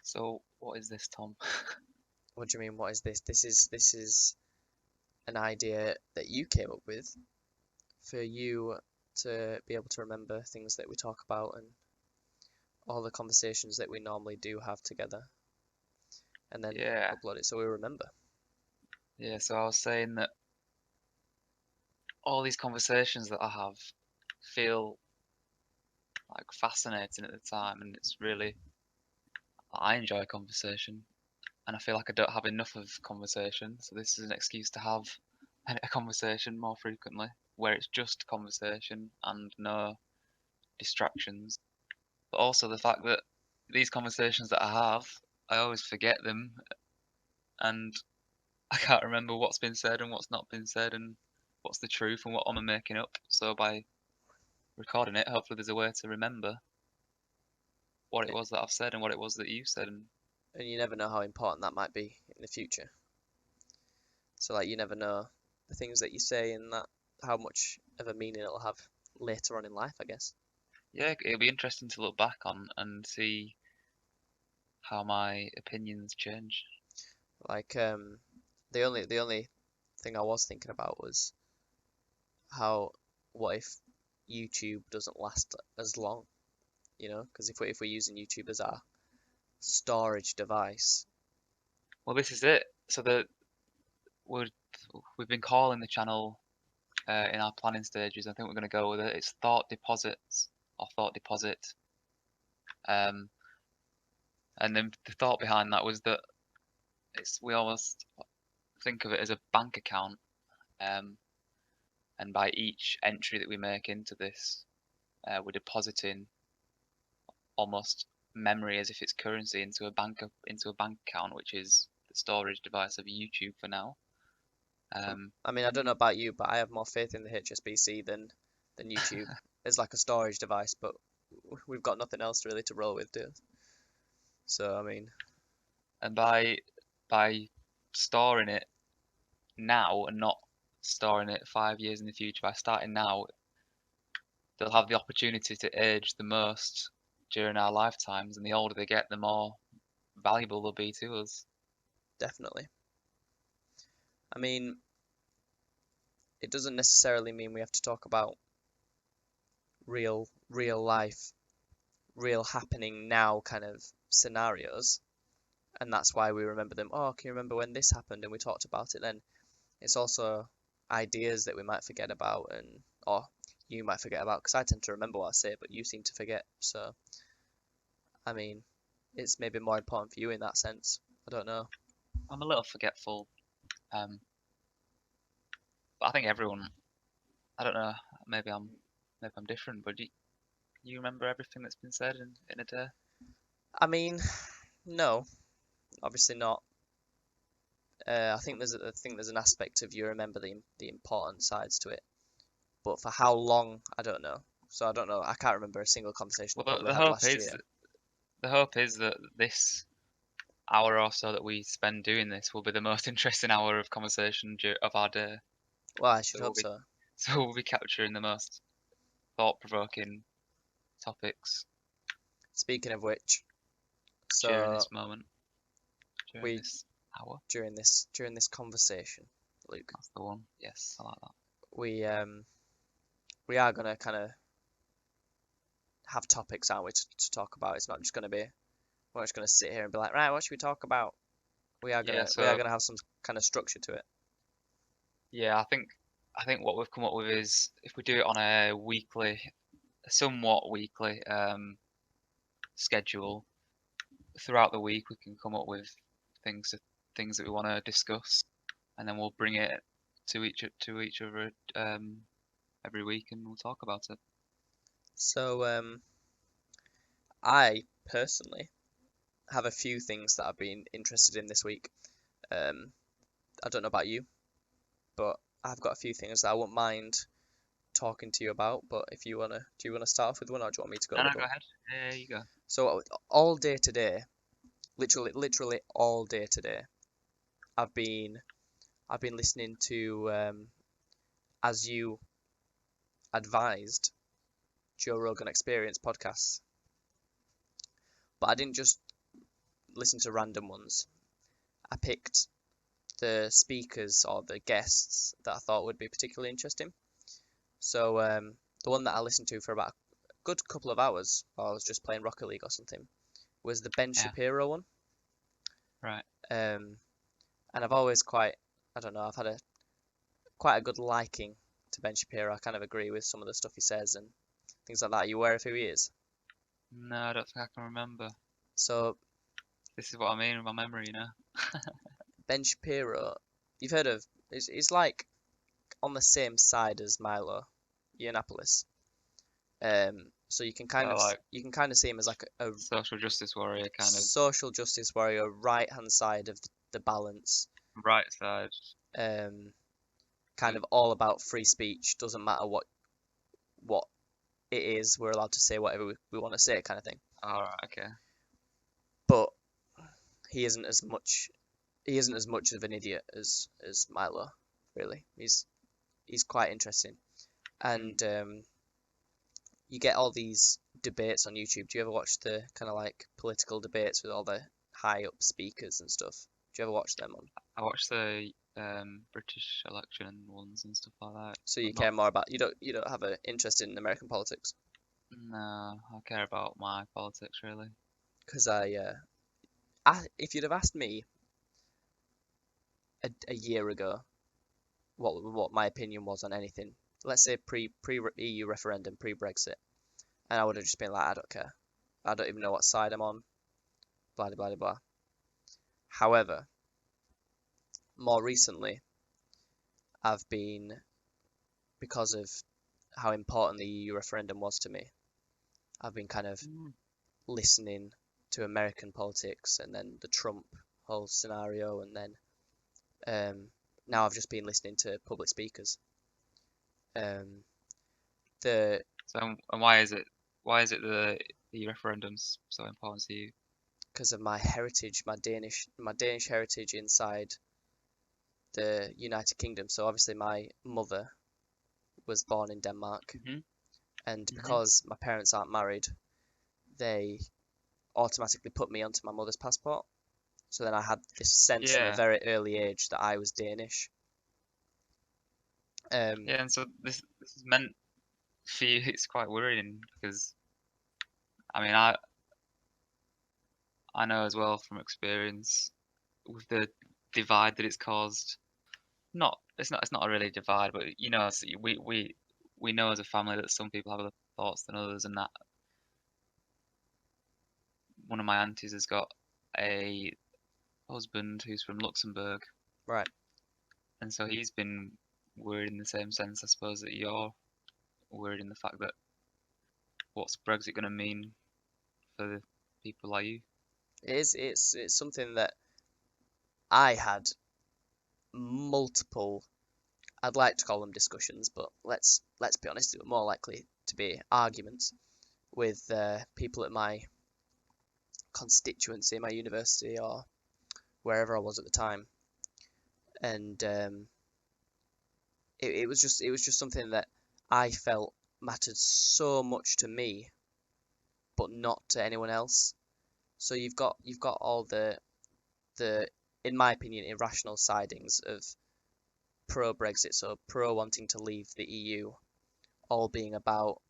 So what is this, Tom? What do you mean? What is this? This is an idea that you came up with for you to be able to remember things that we talk about and all the conversations that we normally do have together, and then Yeah, upload it so we remember. yeah. So I was saying that all these conversations that I have feel like fascinating at the time, and it's really I enjoy conversation, and I feel like I don't have enough of conversation. So this is an excuse to have a conversation more frequently, where it's just conversation and no distractions. But also the fact that these conversations that I have, I always forget them, and I can't remember what's been said and what's not been said, and what's the truth and what am I making up. So by recording it, hopefully there's a way to remember what it was that I've said and what it was that you said. And And you never know how important that might be in the future. So like you never know the things that you say and that how much of a meaning it'll have later on in life, I guess. yeah, it'll be interesting to look back on and see how my opinions change. Like the only thing I was thinking about was how what if YouTube doesn't last as long, because if we're using YouTube as our storage device. Well, this is it. So we're, we've been calling the channel in our planning stages. I think we're going to go with it. It's Thought Deposits or Thought Deposit. Um, and then the thought behind that was that we almost think of it as a bank account. Um, and by each entry that we make into this, we're depositing almost memory as if it's currency into a bank account, which is the storage device of YouTube for now. I mean, I don't know about you, but I have more faith in the HSBC than YouTube as like a storage device, but we've got nothing else really to roll with, do we? So, I mean, And by storing it now and not storing it 5 years in the future, by starting now, they'll have the opportunity to age the most during our lifetimes, and the older they get, the more valuable they'll be to us. definitely. I mean, it doesn't necessarily mean we have to talk about real life, real happening now kind of scenarios, and that's why we remember them. Oh, can you remember when this happened and we talked about it then? It's also ideas that we might forget about or you might forget about because I tend to remember what I say, but you seem to forget. So, I mean, it's maybe more important for you in that sense. I don't know. I'm a little forgetful, um, but I think everyone. I don't know. Maybe I'm different, but you remember everything that's been said in a day? I mean, no, obviously not. I think there's an aspect of you remember the important sides to it, but for how long, I don't know. So I don't know. I can't remember a single conversation I Well, probably had last year. the hope is that this hour or so that we spend doing this will be the most interesting hour of conversation of our day. Well, I should So we'll hope be so. so we'll be capturing the most thought-provoking topics Speaking of which, during so this moment, during we this hour. during this conversation, Luke, That's the one. Yes, I like that. we um we are gonna kind of have topics, aren't we, to talk about? It's not just gonna be we're not just gonna sit here and be like, right, what should we talk about? We are Yeah, gonna we are so gonna have some kind of structure to it. yeah, I think what we've come up with is if we do it on a somewhat weekly schedule throughout the week, we can come up with things things that we want to discuss, and then we'll bring it to each other every week, and we'll talk about it. So I personally have a few things that I've been interested in this week. Um, I don't know about you, but I've got a few things that I wouldn't mind talking to you about. But if do you wanna start off with one, or do you want me to go No, no, with go one? ahead. There you go. So all day today, literally all day today, I've been I've been listening to as you advised Joe Rogan Experience podcasts, but I didn't just listen to random ones. I picked the speakers or the guests that I thought would be particularly interesting. So the one that I listened to for about a good couple of hours while I was just playing Rocket League or something was the Ben Yeah. Shapiro one. Right. And I've always I don't know, I've had quite a good liking to Ben Shapiro. I kind of agree with some of the stuff he says and things like that. Are you aware of who he is? No, I don't think I can remember. So This is what I mean with my memory, you know. Ben Shapiro, you've heard of, he's like on the same side as Milo Yiannopoulos. So you can kind So of like see him as like a social justice warrior kind of social justice warrior, right hand side of the balance. right side. Kind of all about free speech. Doesn't matter what it is. We're allowed to say whatever we want to say, kind of thing. Alright, okay. But he isn't as much of an idiot as Milo. Really, he's quite interesting, and you get all these debates on YouTube. Do you ever watch the kind of like political debates with all the high up speakers and stuff? Do you ever watch them on? I watched the British election ones and stuff like that. So you but care more about you don't have an interest in American politics? No, I care about my politics really. Because if you'd have asked me a year ago what my opinion was on anything, let's say pre EU referendum, pre Brexit, and I would have just been like, I don't care. I don't even know what side I'm on. Blah blah blah blah. However, more recently, I've been, because of how important the EU referendum was to me, I've been kind of listening to American politics and then the Trump whole scenario, and then now I've just been listening to public speakers. The So and why is it the referendum's so important to you? Because of my heritage, my Danish heritage inside the United Kingdom. So obviously my mother was born in Denmark, and because my parents aren't married, they automatically put me onto my mother's passport. So then I had this sense from a very early age that I was Danish. Yeah, and so this is meant for you. It's quite worrying because, I mean, I know as well from experience with the divide that it's caused. It's not a really divide, but you know, we know as a family that some people have other thoughts than others, and that one of my aunties has got a husband who's from Luxembourg, Right. and so he's been worried in the same sense, I suppose, that you're worried in the fact that what's Brexit going to mean for the people like you? It's something that I had multiple, I'd like to call them discussions, but let's be honest, they were more likely to be arguments with people at my constituency, my university, or wherever I was at the time, and it was just something that I felt mattered so much to me, but not to anyone else. So you've got all the in my opinion irrational sidings of pro Brexit, so pro wanting to leave the EU, all being about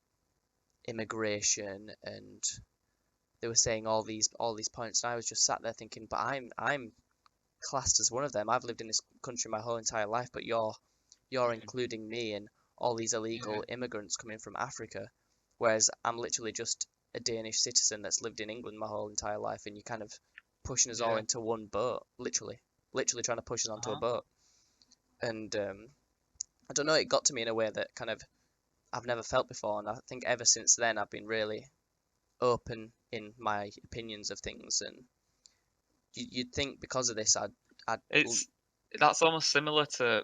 immigration, and they were saying all these points, and I was just sat there thinking, but I'm classed as one of them. I've lived in this country my whole entire life, but you're including me and all these illegal immigrants coming from Africa, whereas I'm literally just a Danish citizen that's lived in England my whole entire life, and you're kind of pushing us all into one boat, literally trying to push us onto a boat. And I don't know, it got to me in a way that kind of I've never felt before, and I think ever since then I've been really open in my opinions of things, and you'd think because of this that's almost similar to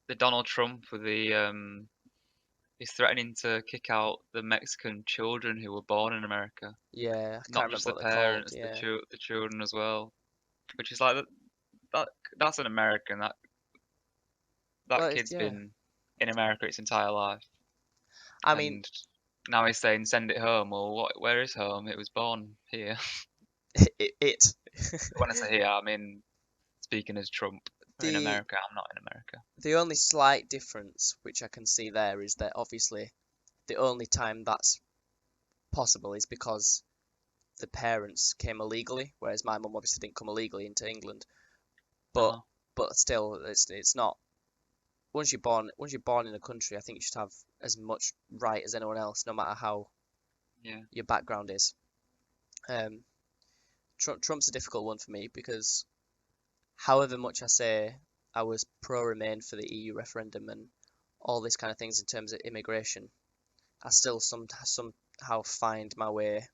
the Donald Trump with the he's threatening to kick out the Mexican children who were born in America. Yeah, I Not can't just remember the what they're called. parents, Yeah. the children as well. Which is like that's an American. That Well, kid's yeah. been in America its entire life. I mean, And now he's saying send it home. Well, where is home? It was born here. it. When I say here, I mean speaking as Trump. In The America, I'm not in America. the only slight difference which I can see there is that obviously the only time that's possible is because the parents came illegally, whereas my mum obviously didn't come illegally into England. But Uh-huh. but still, it's not. Once you're born in a country, I think you should have as much right as anyone else, no matter how Yeah. your background is. Um, Trump's a difficult one for me because however much I say I was pro Remain for the EU referendum and all these kind of things in terms of immigration, I still somehow find my way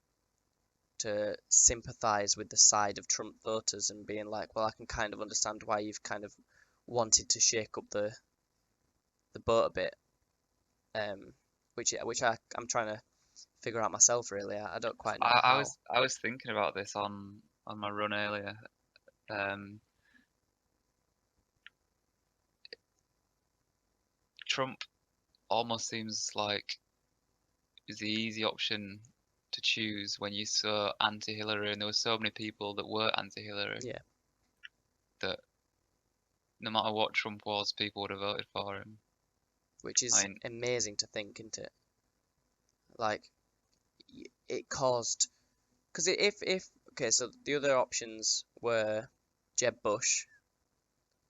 to sympathise with the side of Trump voters and being like, well, I can kind of understand why you've kind of wanted to shake up the boat a bit, I'm trying to figure out myself really. I don't quite know how. I was thinking about this on my run earlier. Trump almost seems like is the easy option to choose when you're so anti-Hillary, and there were so many people that were anti-Hillary Yeah, that no matter what Trump was, people would have voted for him. which I is mean, amazing to think, isn't it? Like it caused because if okay, so the other options were Jeb Bush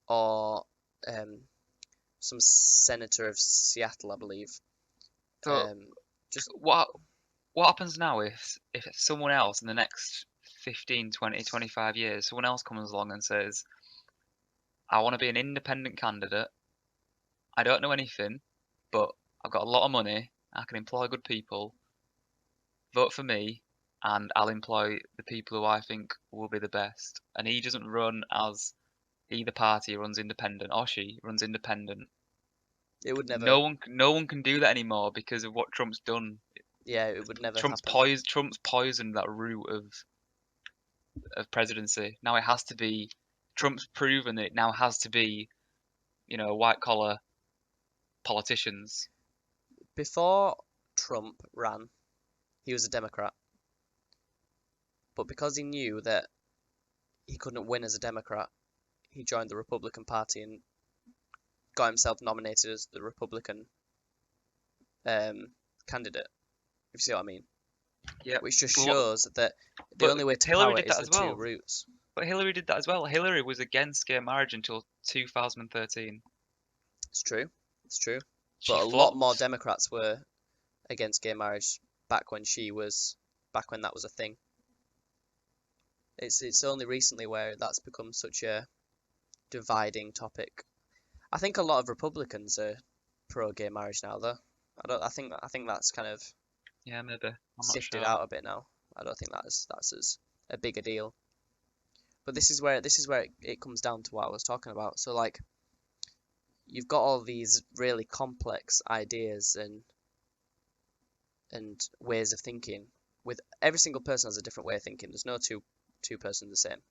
or um, some senator of Seattle, I believe. so Um, just what happens now if someone else in the next 15, 20, 25 years, someone else comes along and says, I want to be an independent candidate. I don't know anything, but I've got a lot of money. I can employ good people. Vote for me, and I'll employ the people who I think will be the best. And he doesn't run as either party runs independent or she runs independent. it would never, No one can do that anymore because of what Trump's done. yeah, it would never Trump's happen. poisoned that route of presidency. Now it has to be. Trump's proven that it now has to be, white collar politicians. Before Trump ran, he was a Democrat, but because he knew that he couldn't win as a Democrat, he joined the Republican Party and got himself nominated as the Republican candidate. If you see what I mean, Yeah, which just Lo- shows that the but only way to Hillary power did is that the as two well. routes. But Hillary did that as well. Hillary was against gay marriage until 2013. It's true, it's true. She But a lot more flopped. Democrats were against gay marriage back when that was a thing. It's only recently where that's become such a dividing topic. I think a lot of Republicans are pro gay marriage now, though. I think that's kind of Yeah, maybe. I'm not sifted sure. out a bit now. I don't think that's as a big a deal. But this is where it comes down to what I was talking about. So like you've got all these really complex ideas and ways of thinking. With every single person has a different way of thinking. There's no two persons the same.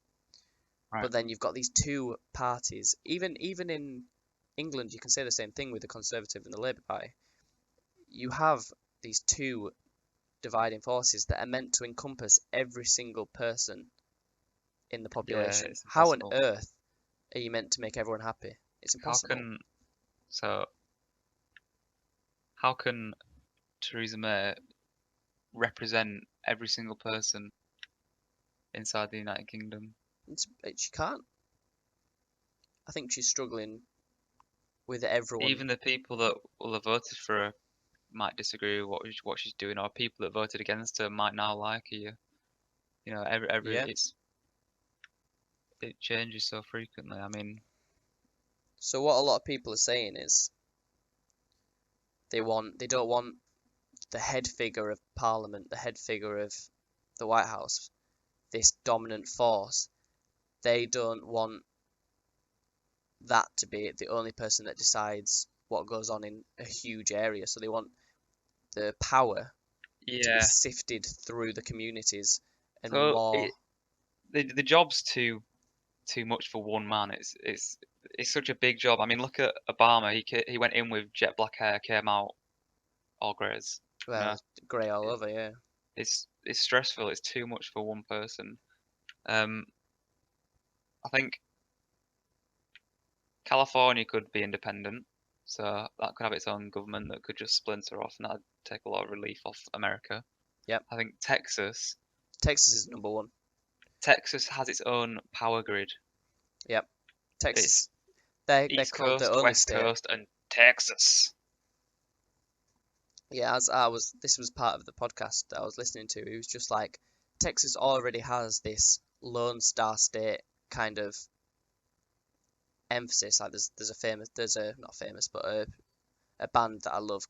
Right. But then you've got these two parties. Even in England, you can say the same thing with the Conservative and the Labour Party. You have these two dividing forces that are meant to encompass every single person in the Yeah, population. it's How on impossible. earth are you meant to make everyone happy? It's How impossible. can so how can Theresa May represent every single person inside the United Kingdom? She can't. I think she's struggling with everyone. Even the people that will have voted for her might disagree with what she's doing, or people that voted against her might now like her. Every Yeah. it changes so frequently. I mean, So what a lot of people are saying is they don't want the head figure of Parliament, the head figure of the White House, this dominant force. They don't want that to be the only person that decides what goes on in a huge area. So they want the power to be yeah. sifted through the communities and So more. the job's too much for one man. It's such a big job. I mean, look at Obama. He went in with jet black hair, came out all greys. You know, Well, grey all it, over, yeah. it's stressful. It's too much for one person. I think California could be independent, so that could have its own government that could just splinter off, and that'd take a lot of relief off America. Yep. I think Texas Texas is #1. Texas has its own power grid. Yep. It's Texas. They're East called the Coast, only West state. Coast, and Texas. Yeah, this was part of the podcast that I was listening to. It was just like Texas already has this Lone Star State kind of emphasis. Like there's a not famous, but a band that I love,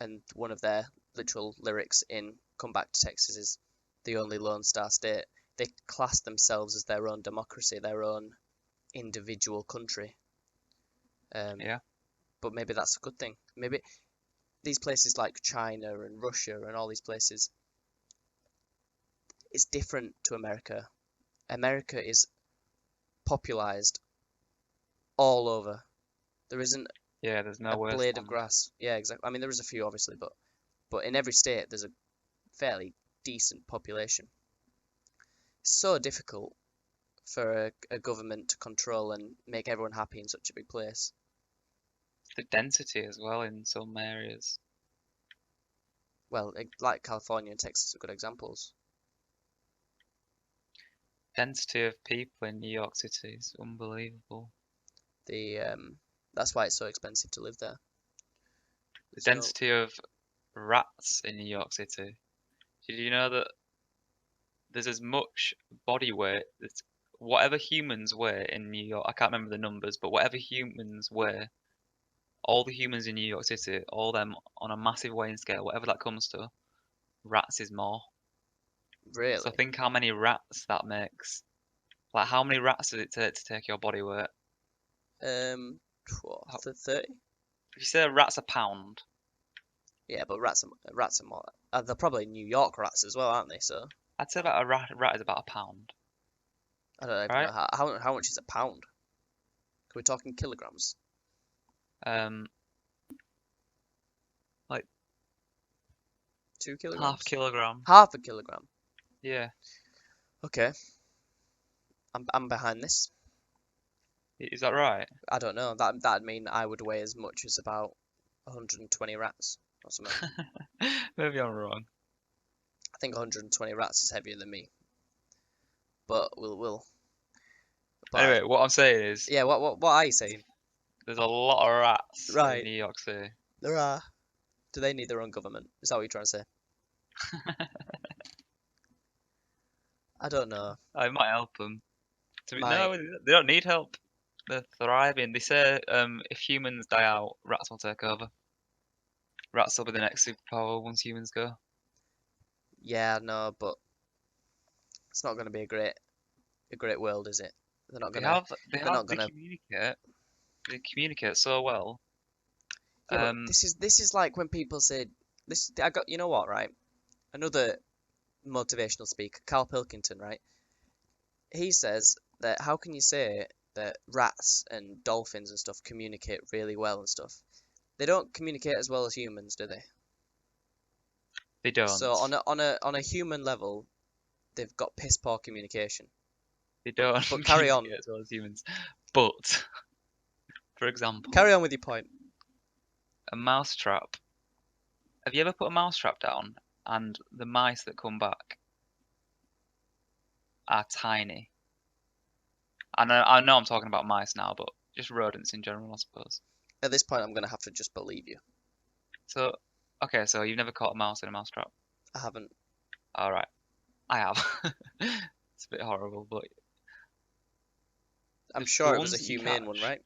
and one of their literal lyrics in "Come Back to Texas" is the only Lone Star State. They class themselves as their own democracy, their own individual country. Yeah. But maybe that's a good thing. Maybe these places like China and Russia and all these places, it's different to America. America is popularized all over. There isn't Yeah, there's a no blade of wasteland. grass. Yeah, exactly. I mean, there is a few obviously, but in every state there's a fairly decent population. It's so difficult for a government to control and make everyone happy in such a big place. The density as well in some areas. Well, like California and Texas are good examples. Density of people in New York City is unbelievable. That's why it's so expensive to live there. The So, density of rats in New York City. Did you know that there's as much body weight that whatever humans weigh in New York, I can't remember the numbers, but whatever humans weigh, all the humans in New York City, all them on a massive weighing scale, whatever that comes to, rats is more. really? So think how many rats that makes. Like how many rats does it take to take your body weight? What, How- 30? If you say a rat's a pound, Yeah, but rats are more. They're probably New York rats as well, aren't they? So I'd say about a rat is about a pound, I don't even right? know how much is a pound. Are we talking kilograms? Um, like 2 kilograms? half kilogram. Half a kilogram. Yeah, Okay, I'm behind this. is that right? I don't know. That'd mean I would weigh as much as about 120 rats or something. Maybe I'm wrong. I think 120 rats is heavier than me. But we'll. But Anyway, what I'm saying is yeah, what are you saying? there's a lot of rats in Right. New York City. There are. Do they need their own government? Is that what you're trying to say? I don't know. I might help them. My No, they don't need help. They're thriving. They say if humans die out, rats will take over. Rats will be the next superpower once humans go. yeah, no, but it's not going to be a great world, is it? They're not They gonna. have they They're not have they gonna. communicate. They communicate so well. Yeah, but Um, this is like when people say this. I got you know what, right? Another motivational speaker, Carl Pilkington, right? He says that how can you say that rats and dolphins and stuff communicate really well and stuff? They don't communicate as well as humans, do they? they don't. So on a human level, they've got piss poor communication. They don't But carry on. communicate as well as humans. But for example, Carry on with your point. a mouse trap. Have you ever put a mouse trap down and the mice that come back are tiny? I know I'm talking about mice now, but just rodents in general, I suppose. At this point, I'm gonna have to just believe you. So, okay, so you've never caught a mouse in a mouse trap? I haven't. All right, I have. It's a bit horrible, but I'm the sure it was ones a that you humane one, catch- right?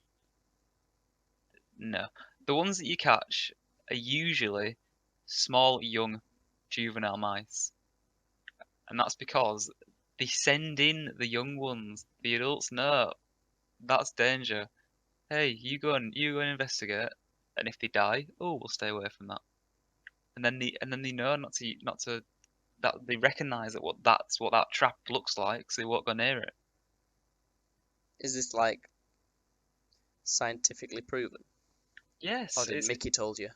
no, the ones that you catch are usually small, young, juvenile mice, and that's because they send in the young ones. The adults know that's danger. Hey, you go and investigate, and if they die, oh, we'll stay away from that. And then they know not to that they recognise that that's what that trap looks like, so they won't go near it. Is this like scientifically proven? Yes, Or did it's Mickey told you?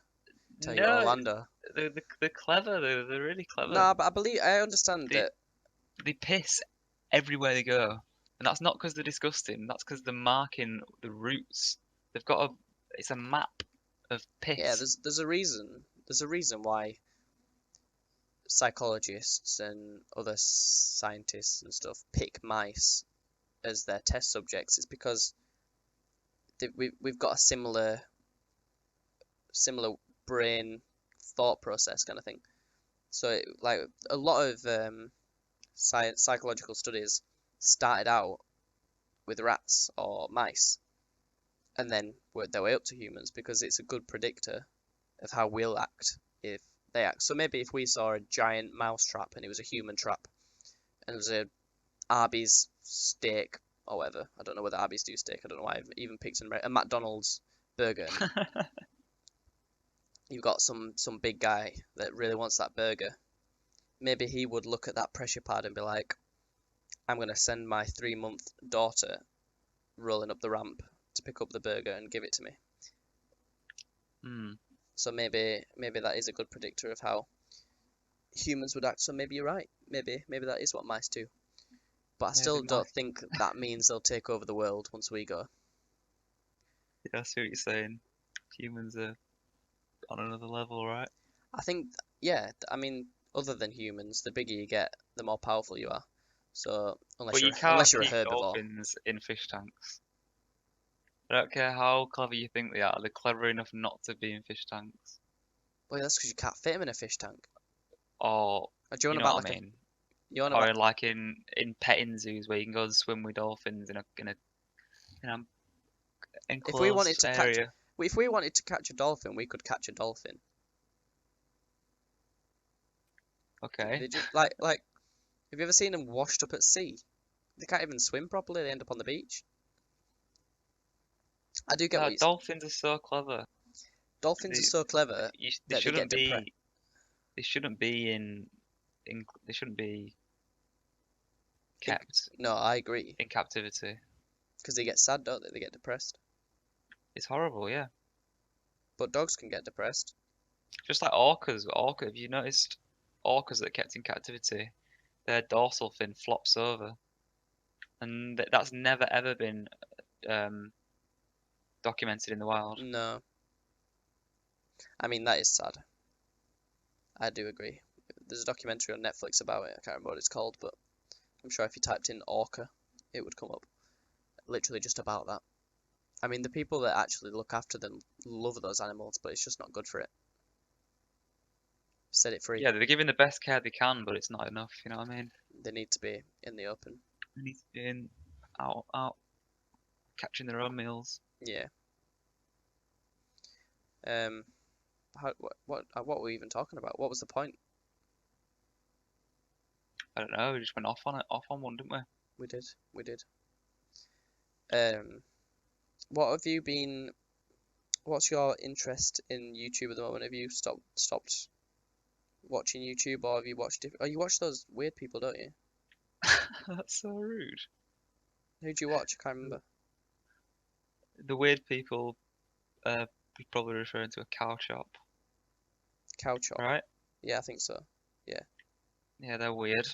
Tell you no, Orlando? they're clever. They're really clever. No, but I understand They- that. They piss everywhere they go. And that's not because they're disgusting. That's because they're marking the routes. They've got a. It's a map of Yeah, piss. there's a reason. There's a reason why psychologists and other scientists and stuff pick mice as their test subjects. It's because we've got a similar brain thought process kind of thing. So like a lot of psychological studies started out with rats or mice and then worked their way up to humans because it's a good predictor of how we'll act if they act. So maybe if we saw a giant mouse trap and it was a human trap and it was a Arby's steak or whatever. I don't know whether Arby's do steak. I don't know why I've even picked a McDonald's burger. And you've got some big guy that really wants that burger. Maybe he would look at that pressure pad and be like, I'm going to send my 3-month daughter rolling up the ramp to pick up the burger and give it to me. Hmm. So maybe that is a good predictor of how humans would act. So maybe you're right. Maybe that is what mice do. But I still Maybe don't mice. think that means they'll take over the world once we go. Yeah, I see what you're saying. Humans are on another level, right? I think, yeah, I mean, other than humans, the bigger you get, the more powerful you are. So But you unless can't you're a keep herbivore, dolphins in fish tanks. I don't care how clever you think they are, they're clever enough not to be in fish tanks. well, that's because you can't fit them in a fish tank. Or, Or do you you want know about what I like a, mean? you want about Or like in petting zoos where you can go and swim with dolphins in a if we wanted enclosed to catch, area. if we wanted to catch a dolphin, we could catch a dolphin. Okay. They just like. Have you ever seen them washed up at sea? They can't even swim properly. They end up on the beach. I do get No, what you say. dolphins are so clever. Dolphins are They, so clever they that they get shouldn't depressed. be. They shouldn't be in. They shouldn't be kept No, I agree. in captivity. Because they get sad, don't they? They get depressed. It's horrible, yeah. But dogs can get depressed. Just like orcas. Have you noticed orcas that are kept in captivity? Their dorsal fin flops over, and that's never ever been um, documented in the wild. No, I mean that is sad. I do agree. There's a documentary on Netflix about it. I can't remember what it's called, but I'm sure if you typed in orca, it would come up. Literally just about that. I mean, the people that actually look after them love those animals, but it's just not good for it. Set it free. Yeah, they're giving the best care they can, but it's not enough. You know what I mean? They need to be in the open. They need to be out, catching their own meals. Yeah. Um. What were we even talking about? What was the point? I don't know. We just went off on one, didn't we? We did. We did. Um. What have you been? What's your interest in YouTube at the moment? Have you stopped watching YouTube, or have you watched? Oh, you watch those weird people, don't you? That's so rude. Who do you watch? I can't remember. The weird people, you're probably referring to a cow shop, Cow Chop. right? Yeah, I think so. Yeah. Yeah, they're weird.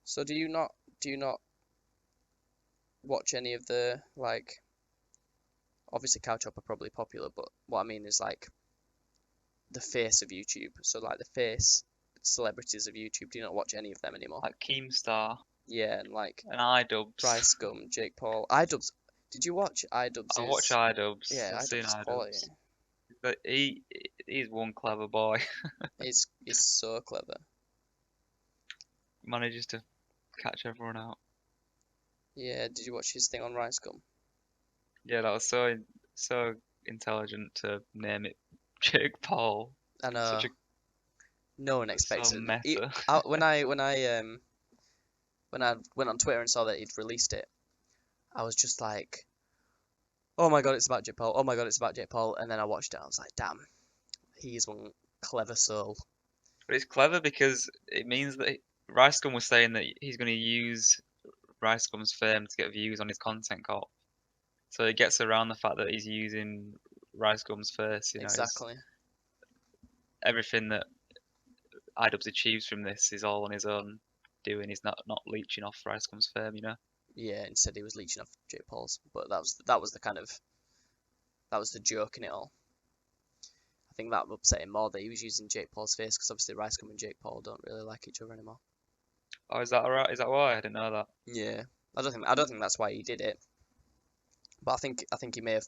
So do you not watch any of the like? Obviously, Cow Chop are probably popular, but what I mean is like the face of YouTube. So like the face celebrities of YouTube. Do you not watch any of them anymore? Like Keemstar Yeah, and like and iDubbbz. Rice Gum, Jake Paul, iDubbbz. Did you watch iDubbbz? I watch iDubbbz. Yeah, I've seen iDubbbz is quality. iDubbbz. But he's one clever boy. He's so clever. Manages to catch everyone out. Yeah, did you watch his thing on Rice Gum? Yeah, that was so intelligent to name it Jake Paul. I know Such a no one so expected. meta. When I went on Twitter and saw that he'd released it, I was just like, "Oh my God, it's about Jake Paul! Oh my God, it's about Jake Paul!" And then I watched it. I was like, "Damn, he is one clever soul." But it's clever because it means that Rice Gum was saying that he's going to use Rice Gum's fame to get views on his content corp. So it gets around the fact that he's using Rice Gum's face. You know, Exactly. everything that iDubbbz achieves from this is all on his own doing is not leeching off Ricegum's fame, you know. Yeah, instead he was leeching off Jake Paul's, but that was the kind of that was the joke in it all. I think that upset him more that he was using Jake Paul's face because obviously Ricegum and Jake Paul don't really like each other anymore. Oh, is that alright? Is that why? I didn't know that. Yeah, I don't think that's why he did it, but I think he may have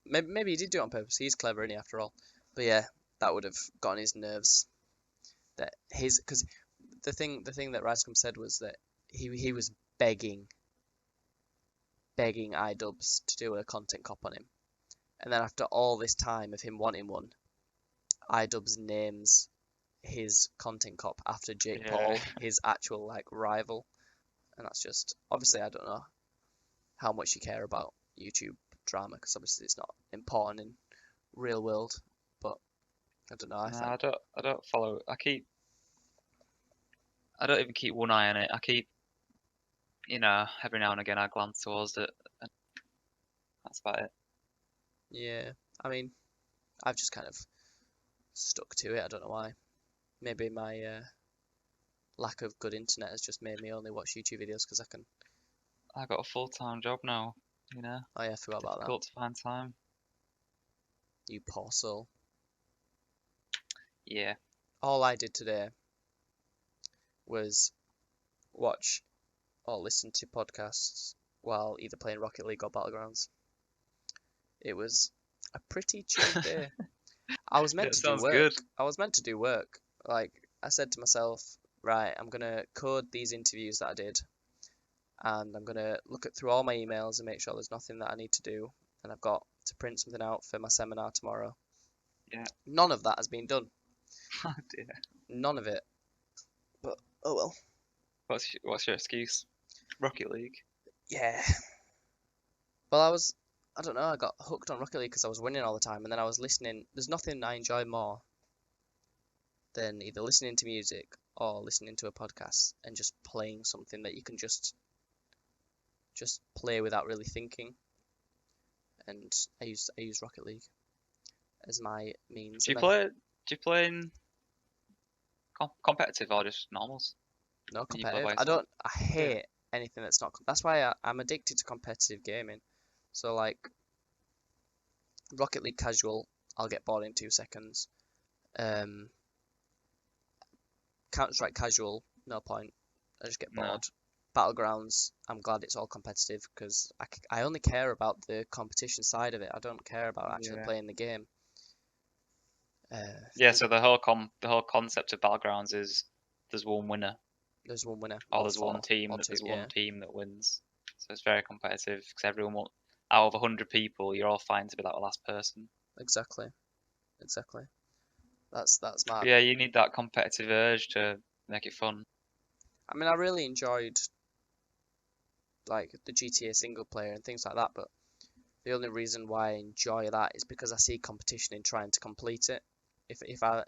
maybe he did do it on purpose. He's clever, isn't he, after all? But yeah, that would have gotten his nerves. That his because the thing that Ricegum said was that he was begging iDubbbz to do a content cop on him, and then after all this time of him wanting one, iDubbbz names his content cop after Jake Paul, his actual like rival, and that's just obviously I don't know how much you care about YouTube drama because obviously it's not important in real world, but I don't know. I don't follow. I don't even keep one eye on it. I keep, every now and again I glance towards it, and that's about it. Yeah, I mean, I've just kind of stuck to it. I don't know why. Maybe my lack of good internet has just made me only watch YouTube videos because I can. I got a full-time job now, you know. Oh yeah, I forgot about that. Difficult to find time. You poor soul. Yeah. All I did today was watch or listen to podcasts while either playing Rocket League or Battlegrounds. It was a pretty chill day. I was meant It to do sounds work. good. I was meant to do work. Like I said to myself, right, I'm gonna code these interviews that I did, and I'm gonna look through all my emails and make sure there's nothing that I need to do. And I've got to print something out for my seminar tomorrow. Yeah. None of that has been done. Oh dear. None of it. But oh well. What's your excuse? Rocket League. Yeah. Well, I don't know, I got hooked on Rocket League because I was winning all the time, and then I was listening. There's nothing I enjoy more than either listening to music or listening to a podcast and just playing something that you can just play without really thinking. And I use Rocket League as my means. Do you play in competitive or just normals? No When you play competitive. by yourself? I hate anything that's not. That's why I'm addicted to competitive gaming. So like Rocket League casual, I'll get bored in 2 seconds. Counter-Strike casual, no point. I just get No. bored. Battlegrounds, I'm glad it's all competitive because I only care about the competition side of it. I don't care about actually Yeah. playing the game. Yeah, so the whole concept of Battlegrounds is there's one winner, There's one winner, or or there's one team or that two, there's yeah, one team that wins. So it's very competitive because out of 100 people, you're all fighting to be like the last person. exactly. That's my. But yeah, you need that competitive urge to make it fun. I mean, I really enjoyed like the GTA single player and things like that, but the only reason why I enjoy that is because I see competition in trying to complete it. If I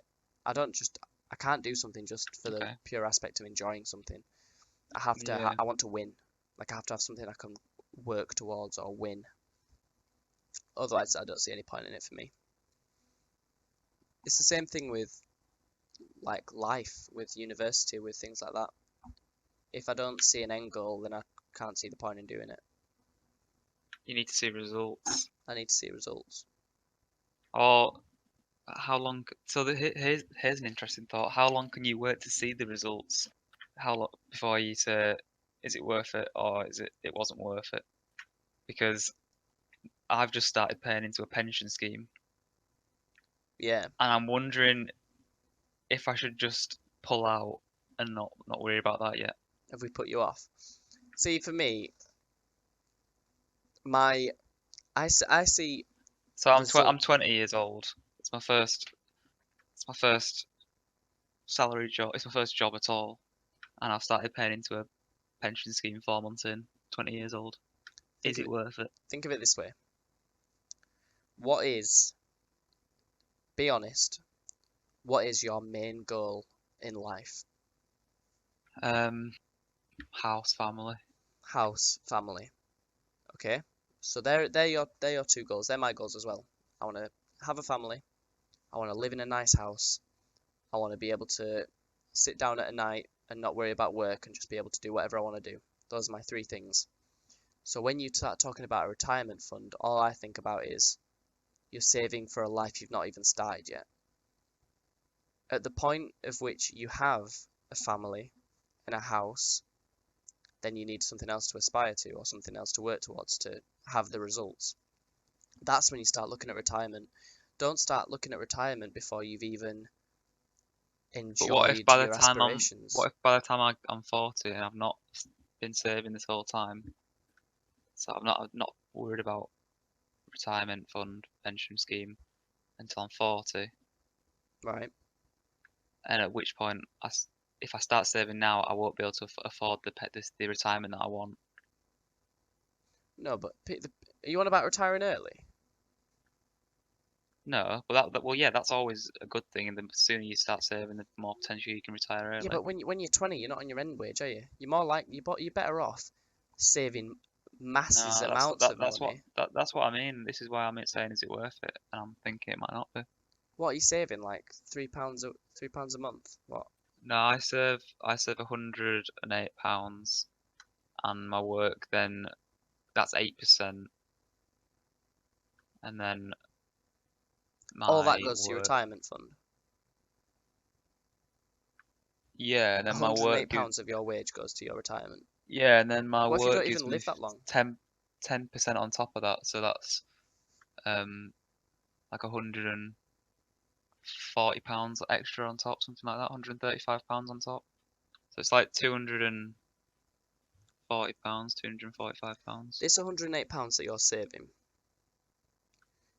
don't just I can't do something just for the Okay. pure aspect of enjoying something. I have to Yeah. I want to win. Like I have to have something I can work towards or win. Otherwise, I don't see any point in it for me. It's the same thing with like life, with university, with things like that. If I don't see an end goal, then I can't see the point in doing it. You need to see results. I need to see results. Or how long? So here's an interesting thought. How long can you wait to see the results? How long before you say, is it worth it or is it wasn't worth it? Because I've just started paying into a pension scheme, Yeah, and I'm wondering if I should just pull out and not worry about that yet. have we put you off? See, for me, my I see So I'm result. 20 years old. It's my first salary job. It's my first job at all, and I've started paying into a pension scheme 4 months in. 20 years old. Is it worth it? Think of it this way. What is, be honest, what is your main goal in life? House, family. House, family. Okay? So they're your two goals. They're my goals as well. I want to have a family. I want to live in a nice house. I want to be able to sit down at a night and not worry about work and just be able to do whatever I want to do. Those are my 3 things. So when you start talking about a retirement fund, all I think about is you're saving for a life you've not even started yet. At the point of which you have a family and a house, then you need something else to aspire to or something else to work towards to have the results. That's when you start looking at retirement. Don't start looking at retirement before you've even But what if enjoyed by the your time aspirations. I'm 40 and I've not been saving this whole time, so I'm not worried about retirement fund pension scheme until I'm 40, Right? and at which point if I start saving now, I won't be able to afford the retirement that I want. No, but are you on about retiring early? No, but well, yeah, that's always a good thing. And the sooner you start saving, the more potential you can retire Yeah, early. but when you're 20, you're not on your end wage, are you? You're more like you're better off saving masses No, amounts of money. that's what I mean. This is why I'm saying, is it worth it? And I'm thinking it might not be. What are you saving? Like £3 a month? What? No, I save £108, and my work then that's 8%, and then All that my goes to your work, retirement fund. yeah, and then my £108 work gives, of your wage goes to your retirement. yeah, and then my What if you work don't gives even me live that long? 10% on top of that, so that's like £140 extra on top, something like that, £135 on top. So it's like £240, £245. This £108 that you're saving,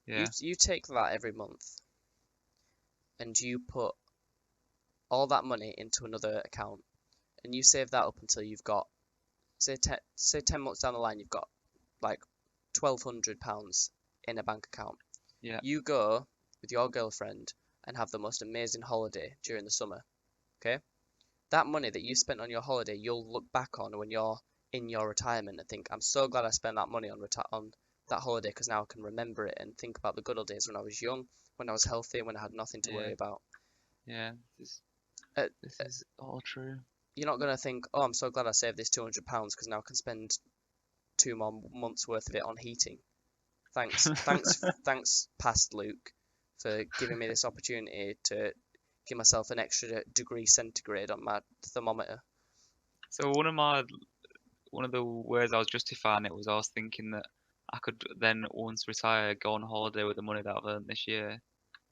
Yeah, you take that every month and you put all that money into another account and you save that up until you've got say 10 months down the line you've got like £1,200 in a bank account. yeah, You go with your girlfriend and have the most amazing holiday during the summer. Okay? That money that you spent on your holiday, you'll look back on when you're in your retirement and think, I'm so glad I spent that money on that holiday because now I can remember it and think about the good old days when I was young, when I was healthy, when I had nothing to yeah, worry about. yeah. Uh, This is all true. you're not going to think, oh, I'm so glad I saved this £200 because now I can spend 2 more months worth of it on heating. Thanks, past Luke, for giving me this opportunity to give myself an extra degree centigrade on my thermometer. So one of the ways I was justifying it was I was thinking that I could then, once retire, go on holiday with the money that I've earned this year.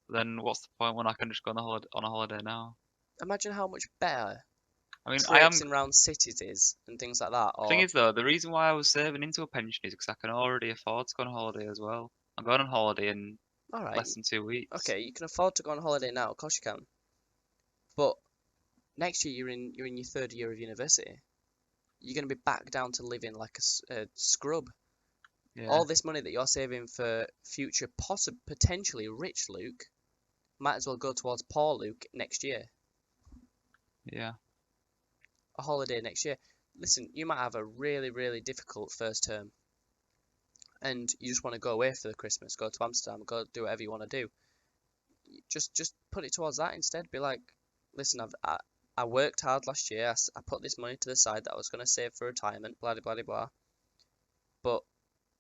Then what's the point when I can just go on a holiday now? Imagine how much better I mean, I am. traipsing around cities is and things like that. Thing Or is though, the reason why I was saving into a pension is because I can already afford to go on holiday as well. I'm going on holiday in all right, less than 2 weeks. okay, you can afford to go on holiday now. Of course you can. But next year you're in your 3rd year of university. You're going to be back down to living like a scrub. Yeah, All this money that you're saving for future, potentially rich Luke, might as well go towards poor Luke next year. yeah, A holiday next year. Listen, you might have a really, really difficult first term, and you just want to go away for the Christmas, go to Amsterdam, go do whatever you want to do. Just put it towards that instead. Be like, listen, I worked hard last year. I put this money to the side that I was going to save for retirement. Blah blah blah blah. But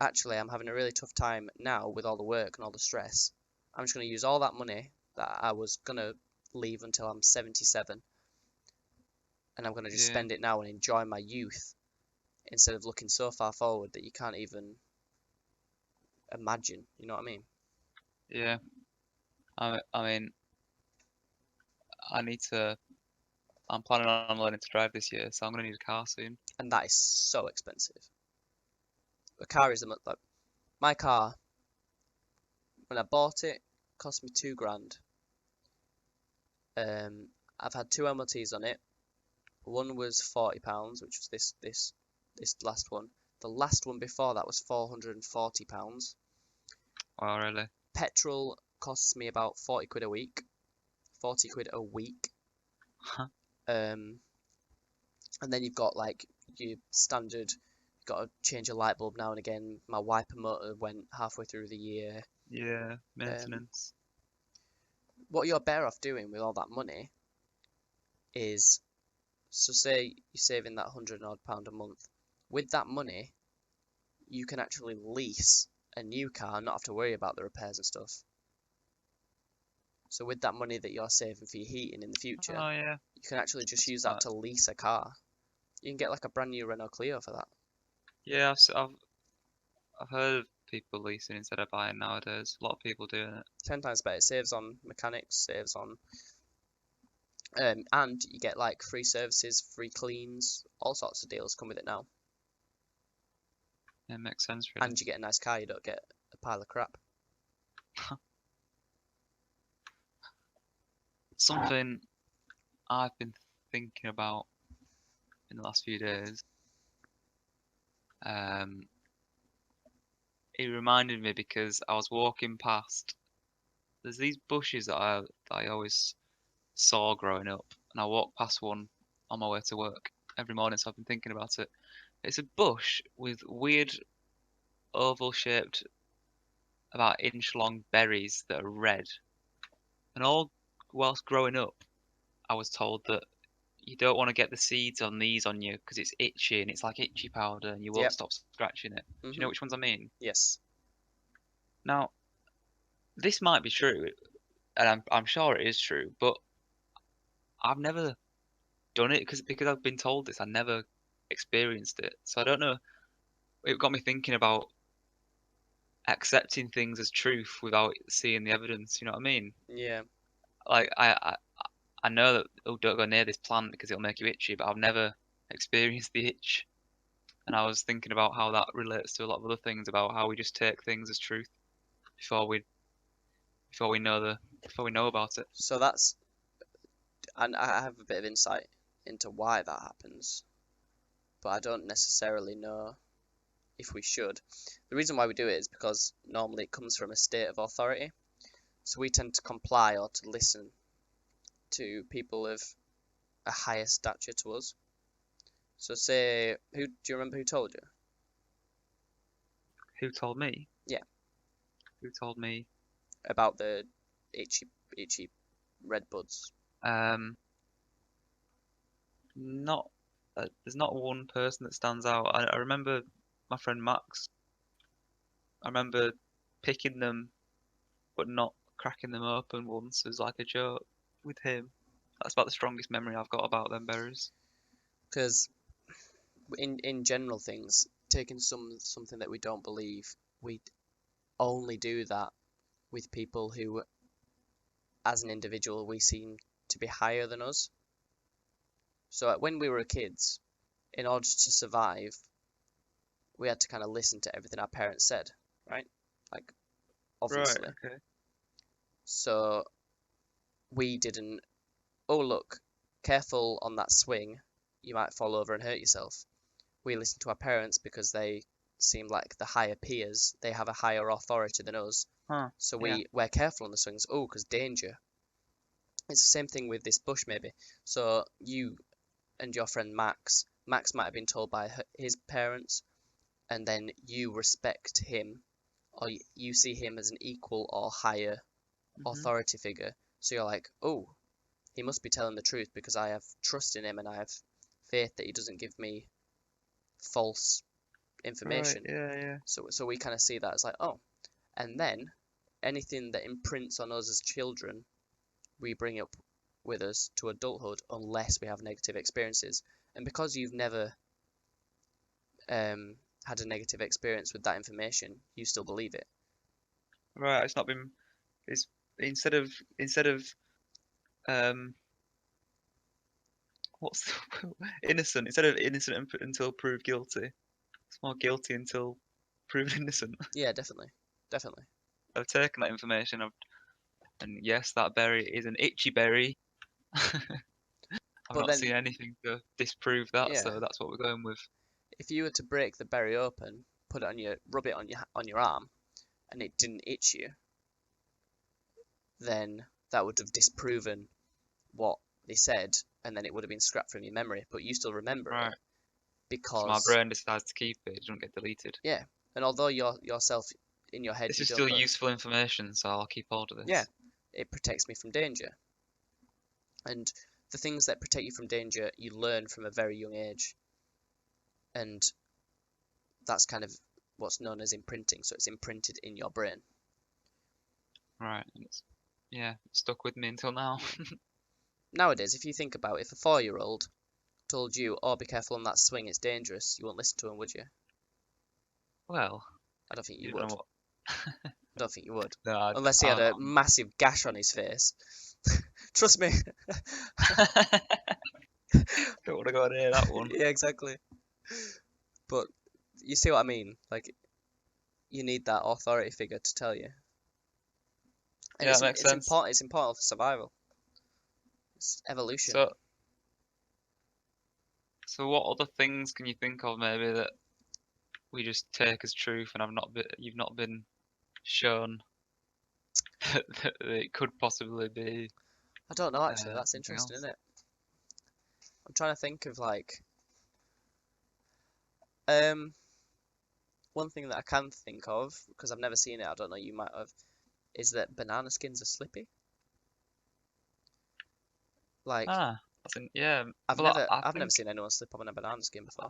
actually, I'm having a really tough time now with all the work and all the stress. I'm just going to use all that money that I was going to leave until I'm 77, and I'm going to just yeah, spend it now and enjoy my youth instead of looking so far forward that you can't even imagine. You know what I mean? yeah. I mean, I need to. I'm planning on learning to drive this year, so I'm gonna need a car soon. And that is so expensive. A car is like my car when I bought it cost me 2 grand. I've had 2 MOTs on it. One was £40, which was this last one. The last one before that was £440. Wow, really? Petrol costs me about 40 quid a week. 40 quid a week. Um, and then you've got like your standard. You've got to change a light bulb now and again. My wiper motor went halfway through the year. Yeah, maintenance. What you're better off doing with all that money is So say you're saving that £100 odd a month. With that money, you can actually lease a new car and not have to worry about the repairs and stuff. So with that money that you're saving for your heating in the future, Oh yeah. you can actually just use Smart. that to lease a car. You can get like a brand new Renault Clio for that. Yeah, I've heard of people leasing instead of buying nowadays. A lot of people doing it. 10 times better. It saves on mechanics, saves on, and you get like free services, free cleans, all sorts of deals come with it now. It makes sense, really. And you get a nice car. You don't get a pile of crap. Something I've been thinking about in the last few days. It reminded me because I was walking past. There's these bushes that I always saw growing up, and I walk past one on my way to work every morning. So I've been thinking about it. It's a bush with weird oval-shaped, about inch-long berries that are red. And all whilst growing up, I was told that you don't want to get the seeds on these on you because it's itchy and it's like itchy powder and you won't Yep. stop scratching it. Do you know which ones I mean? Yes. Now, this might be true, and I'm sure it is true, but I've never done it because I've been told this. I never experienced it, so I don't know. It got me thinking about accepting things as truth without seeing the evidence. You know what I mean? Yeah. Like I know that, oh, don't go near this plant because it'll make you itchy, but I've never experienced the itch. And I was thinking about how that relates to a lot of other things, about how we just take things as truth before we know about it. So that's, and I have a bit of insight into why that happens, but I don't necessarily know if we should. The reason why we do it is because normally it comes from a state of authority. So we tend to comply or to listen to people of a higher stature to us. So say, do you remember who told you? Who told me? Yeah. Who told me? About the itchy red buds. Not. There's not one person that stands out. I remember my friend Max. I remember picking them, but not cracking them open once as like a joke with him. That's about the strongest memory I've got about them berries. Because in general things, taking something that we don't believe, we only do that with people who, as an individual, we seem to be higher than us. So when we were kids, in order to survive, we had to kind of listen to everything our parents said, right? Like, obviously. Right, okay. So we didn't, oh look, careful on that swing, you might fall over and hurt yourself. We listened to our parents because they seem like the higher peers, they have a higher authority than us. Huh. So Yeah. we're careful on the swings. Oh, because danger. It's the same thing with this bush, maybe. So you and your friend Max might have been told by his parents, and then you respect him, or you see him as an equal or higher authority figure. So you're like, oh, he must be telling the truth because I have trust in him and I have faith that he doesn't give me false information. Right, yeah. So we kind of see that as like, oh, and then anything that imprints on us as children, we bring up with us to adulthood unless we have negative experiences. And because you've never had a negative experience with that information, you still believe it. Right, it's not been. It's instead of what's innocent, instead of innocent until proved guilty, it's more guilty until proven innocent. Yeah, definitely. I've taken that information, and yes, that berry is an itchy berry. I've But not then, seen anything to disprove that, yeah, so that's what we're going with. if you were to break the berry open, rub it on your arm, and it didn't itch you, then that would have disproven what they said, and then it would have been scrapped from your memory. But you still remember Right. it So my because, brain decides to keep it; it doesn't get deleted. yeah. And although yourself in your head This you is don't still know, useful information, so I'll keep hold of this. yeah, it protects me from danger. And the things that protect you from danger, you learn from a very young age, and that's kind of what's known as imprinting. So it's imprinted in your brain. Right. Yeah, it stuck with me until now. Nowadays, if you think about it, if a 4-year-old told you, "Oh, be careful on that swing, it's dangerous," you won't listen to him, would you? Well, I don't think you you would. know what? I don't think you would, No, unless he had a massive gash on his face. Trust me. don't want to go near that one. Yeah, exactly. But you see what I mean? Like, you need that authority figure to tell you, and Yeah, that makes sense. It's important for survival. It's evolution. So, so what other things can you think of maybe that we just take as truth and you've not been shown that it could possibly be I don't know actually. That's something interesting, else? isn't it? I'm trying to think of like um one thing that I can think of because I've never seen it. I don't know. You might have. Is that banana skins are slippy? Like Yeah. Well, I've never seen anyone slip on a banana skin before.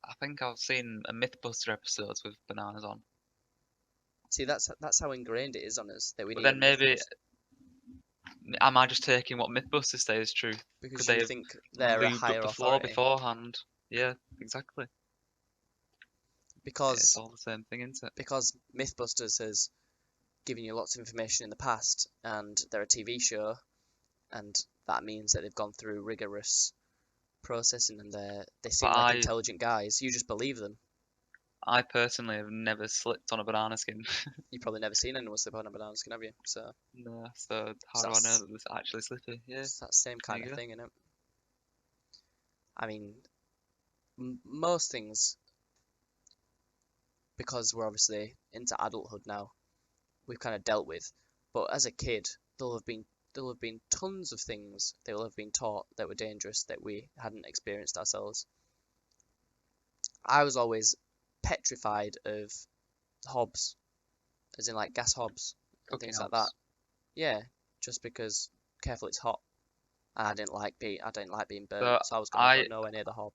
I think I've seen a MythBuster episodes with bananas on. See, that's how ingrained it is on us that we But need a then maybe Mythbuster am I just taking what MythBusters say as truth? Could because they you have think they're a lubed up higher the floor authority. beforehand? Yeah, exactly. It's Because all the same thing, isn't it? because Mythbusters has given you lots of information in the past, and they're a TV show, and that means that they've gone through rigorous processing, and they But seem like intelligent guys. You just believe them. I personally have never slipped on a banana skin. You've probably never seen anyone slip on a banana skin, have you? So No, so how do I know that's that it's actually slippy? Yeah, it's that same there kind you of go. thing, innit? I mean, most things, because we're obviously into adulthood now, we've kind of dealt with. But as a kid, there'll have been tons of things they will have been taught that were dangerous that we hadn't experienced ourselves. I was always petrified of hobs, as in like gas hobs and Cooking things like that. helps. Yeah, just because careful it's hot. And I didn't like being So burnt, so I was gonna go I nowhere near the hob.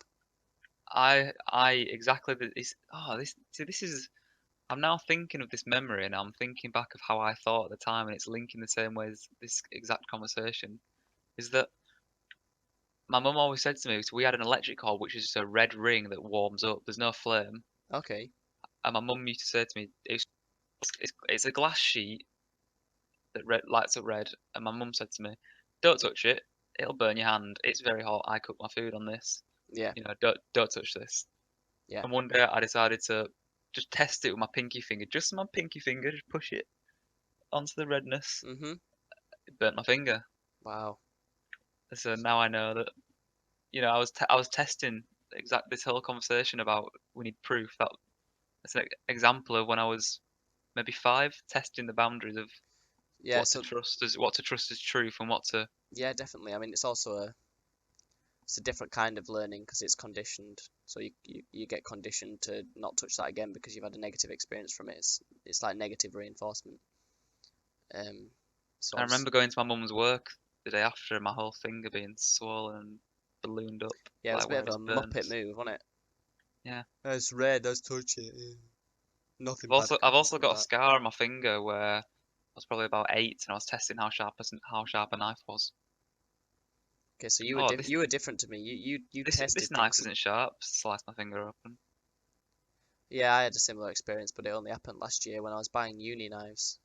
I exactly this. Oh, this is. I'm now thinking of this memory, and I'm thinking back of how I thought at the time, and it's linking the same way as this exact conversation. Is that my mum always said to me, so we had an electric hob, which is just a red ring that warms up. There's no flame, Okay, and my mum used to say to me, it's a glass sheet that lights up red, and my mum said to me, "Don't touch it. It'll burn your hand. It's very hot. I cook my food on this. yeah, Don't touch this." yeah. And one day I decided to just test it with my pinky finger, just my pinky finger, just push it onto the redness. Mhm. It burnt my finger. Wow. So now I know that I was testing exact this whole conversation about we need proof. That's an example of when I was maybe 5, testing the boundaries of Yeah. So what to trust as truth and what to. yeah, definitely. I mean, it's a different kind of learning because it's conditioned. So you get conditioned to not touch that again because you've had a negative experience from it. It's like negative reinforcement. Um. So I remember going to my mum's work the day after and my whole finger being swollen and ballooned up, yeah, it was like a bit where of a it's burnt. muppet move, wasn't it? Yeah. It's red. Let's touch it. Yeah. Nothing bad I've can also happen with got a that. scar on my finger where I was probably about 8 and I was testing how sharp a knife was. Okay, so Oh, you were different to me. You this tested knife things. isn't sharp. Sliced my finger open. Yeah, I had a similar experience, but it only happened last year when I was buying uni knives.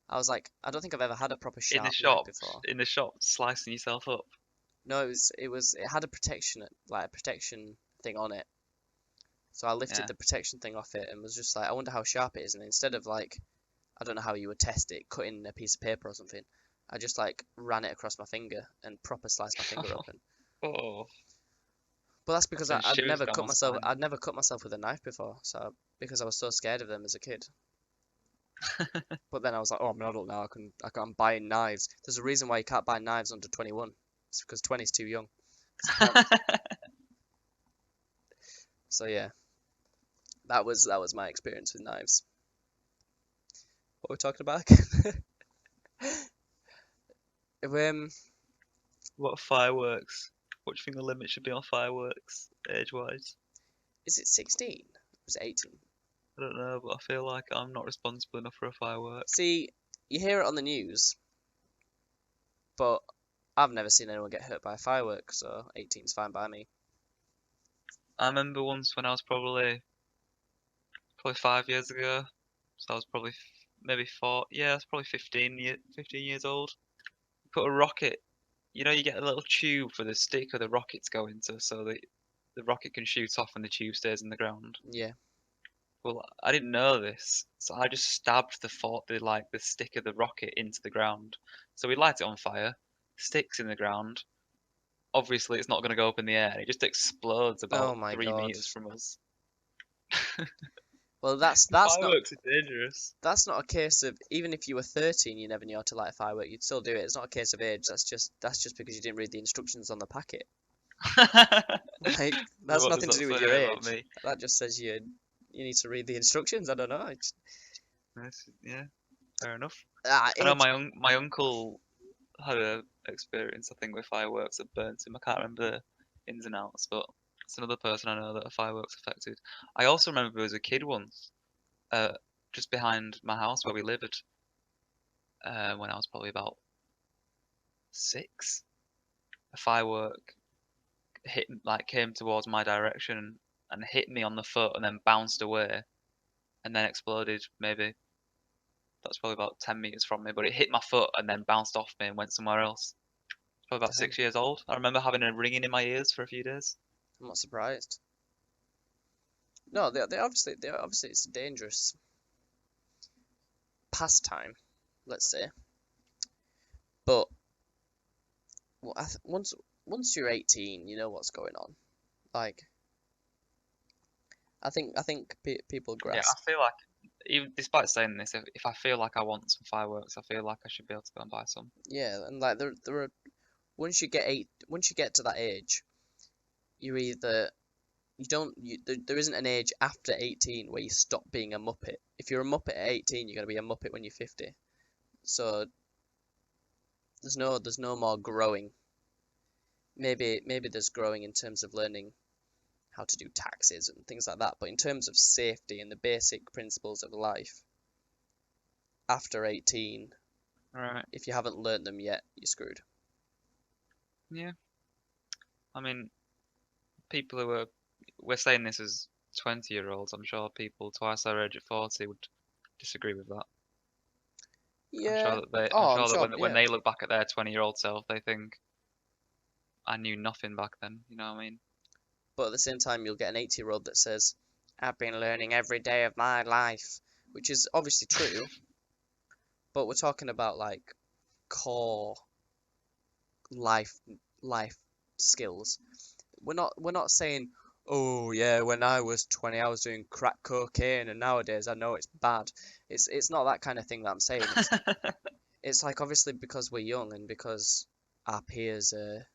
I was like, I don't think I've ever had a proper sharp knife before. In the shop, slicing yourself up. No, it had a protection like a protection thing on it. So I lifted Yeah. the protection thing off it and was just like, I wonder how sharp it is. And instead of like, I don't know how you would test it, cutting a piece of paper or something, I just like ran it across my finger and proper sliced my finger open. Oh, But that's because sent shivers down my spine. I'd never cut myself with a knife before, so because I was so scared of them as a kid. But then I was like, oh, I'm an adult now. I'm buying knives. There's a reason why you can't buy knives under 21. It's because 20 is too young. So yeah, that was my experience with knives. What were we talking about again? um, What fireworks? What do you think the limit should be on fireworks, age-wise? Is it 16? Or is it 18? I don't know, but I feel like I'm not responsible enough for a firework. See, you hear it on the news, but I've never seen anyone get hurt by a firework, so 18's fine by me. I remember once when I was probably 5 years ago, so I was probably maybe four. Yeah, I was probably 15 years old. Put a rocket. You know, you get a little tube for the stick where the rockets go into, so that the rocket can shoot off and the tube stays in the ground. Yeah. Well, I didn't know this, so I just stabbed the stick of the rocket into the ground. So we light it on fire, sticks in the ground. Obviously, it's not going to go up in the air. It just explodes Oh about my 3 meters from us. Well, that's not Fireworks are dangerous. that's not a case of even if you were 13, you never knew how to light a firework. You'd still do it. It's not a case of age. That's just because you didn't read the instructions on the packet. Like that's What nothing does to do that with say your about age. me? That just says you need to read the instructions. I don't know. Yeah, fair enough. Ah, I know age. my uncle had a experience, I think, with fireworks that burnt him. I can't remember the ins and outs, but it's another person I know that a fireworks affected. I also remember as a kid once, uh, just behind my house where we lived, when I was probably about 6, a firework came towards my direction and hit me on the foot and then bounced away and then exploded maybe. That's probably about 10 meters from me, but it hit my foot and then bounced off me and went somewhere else. Probably about Damn, 6 years old. I remember having a ringing in my ears for a few days. I'm not surprised. No, they obviously it's a dangerous pastime, let's say. But well, once you're 18, you know what's going on. Like I think people Yeah, I grasp. feel like, even despite saying this, if I feel like I want some fireworks, I feel like I should be able to go and buy some. Yeah, and like there are once you get to that age, you either you don't you, there isn't an age after 18 where you stop being a muppet. If you're a muppet at 18, you're gonna be a muppet when you're 50. So there's no more growing. Maybe there's growing in terms of learning how to do taxes and things like that, but in terms of safety and the basic principles of life, after 18, Right. if you haven't learnt them yet, you're screwed. Yeah. I mean, people who we're saying this as 20-year-olds. I'm sure people twice our age at 40 would disagree with that. I'm Yeah. sure that they, I'm Oh, I'm sure that sure. when Yeah. they look back at their 20-year-old self, they think I knew nothing back then. You know what I mean? But at the same time, you'll get an 80-year-old that says, "I've been learning every day of my life," which is obviously true. But we're talking about like core life life skills. We're not saying, oh yeah, when I was 20 I was doing crack cocaine and nowadays I know it's bad. It's not that kind of thing that I'm saying. It's like obviously because we're young and because our peers are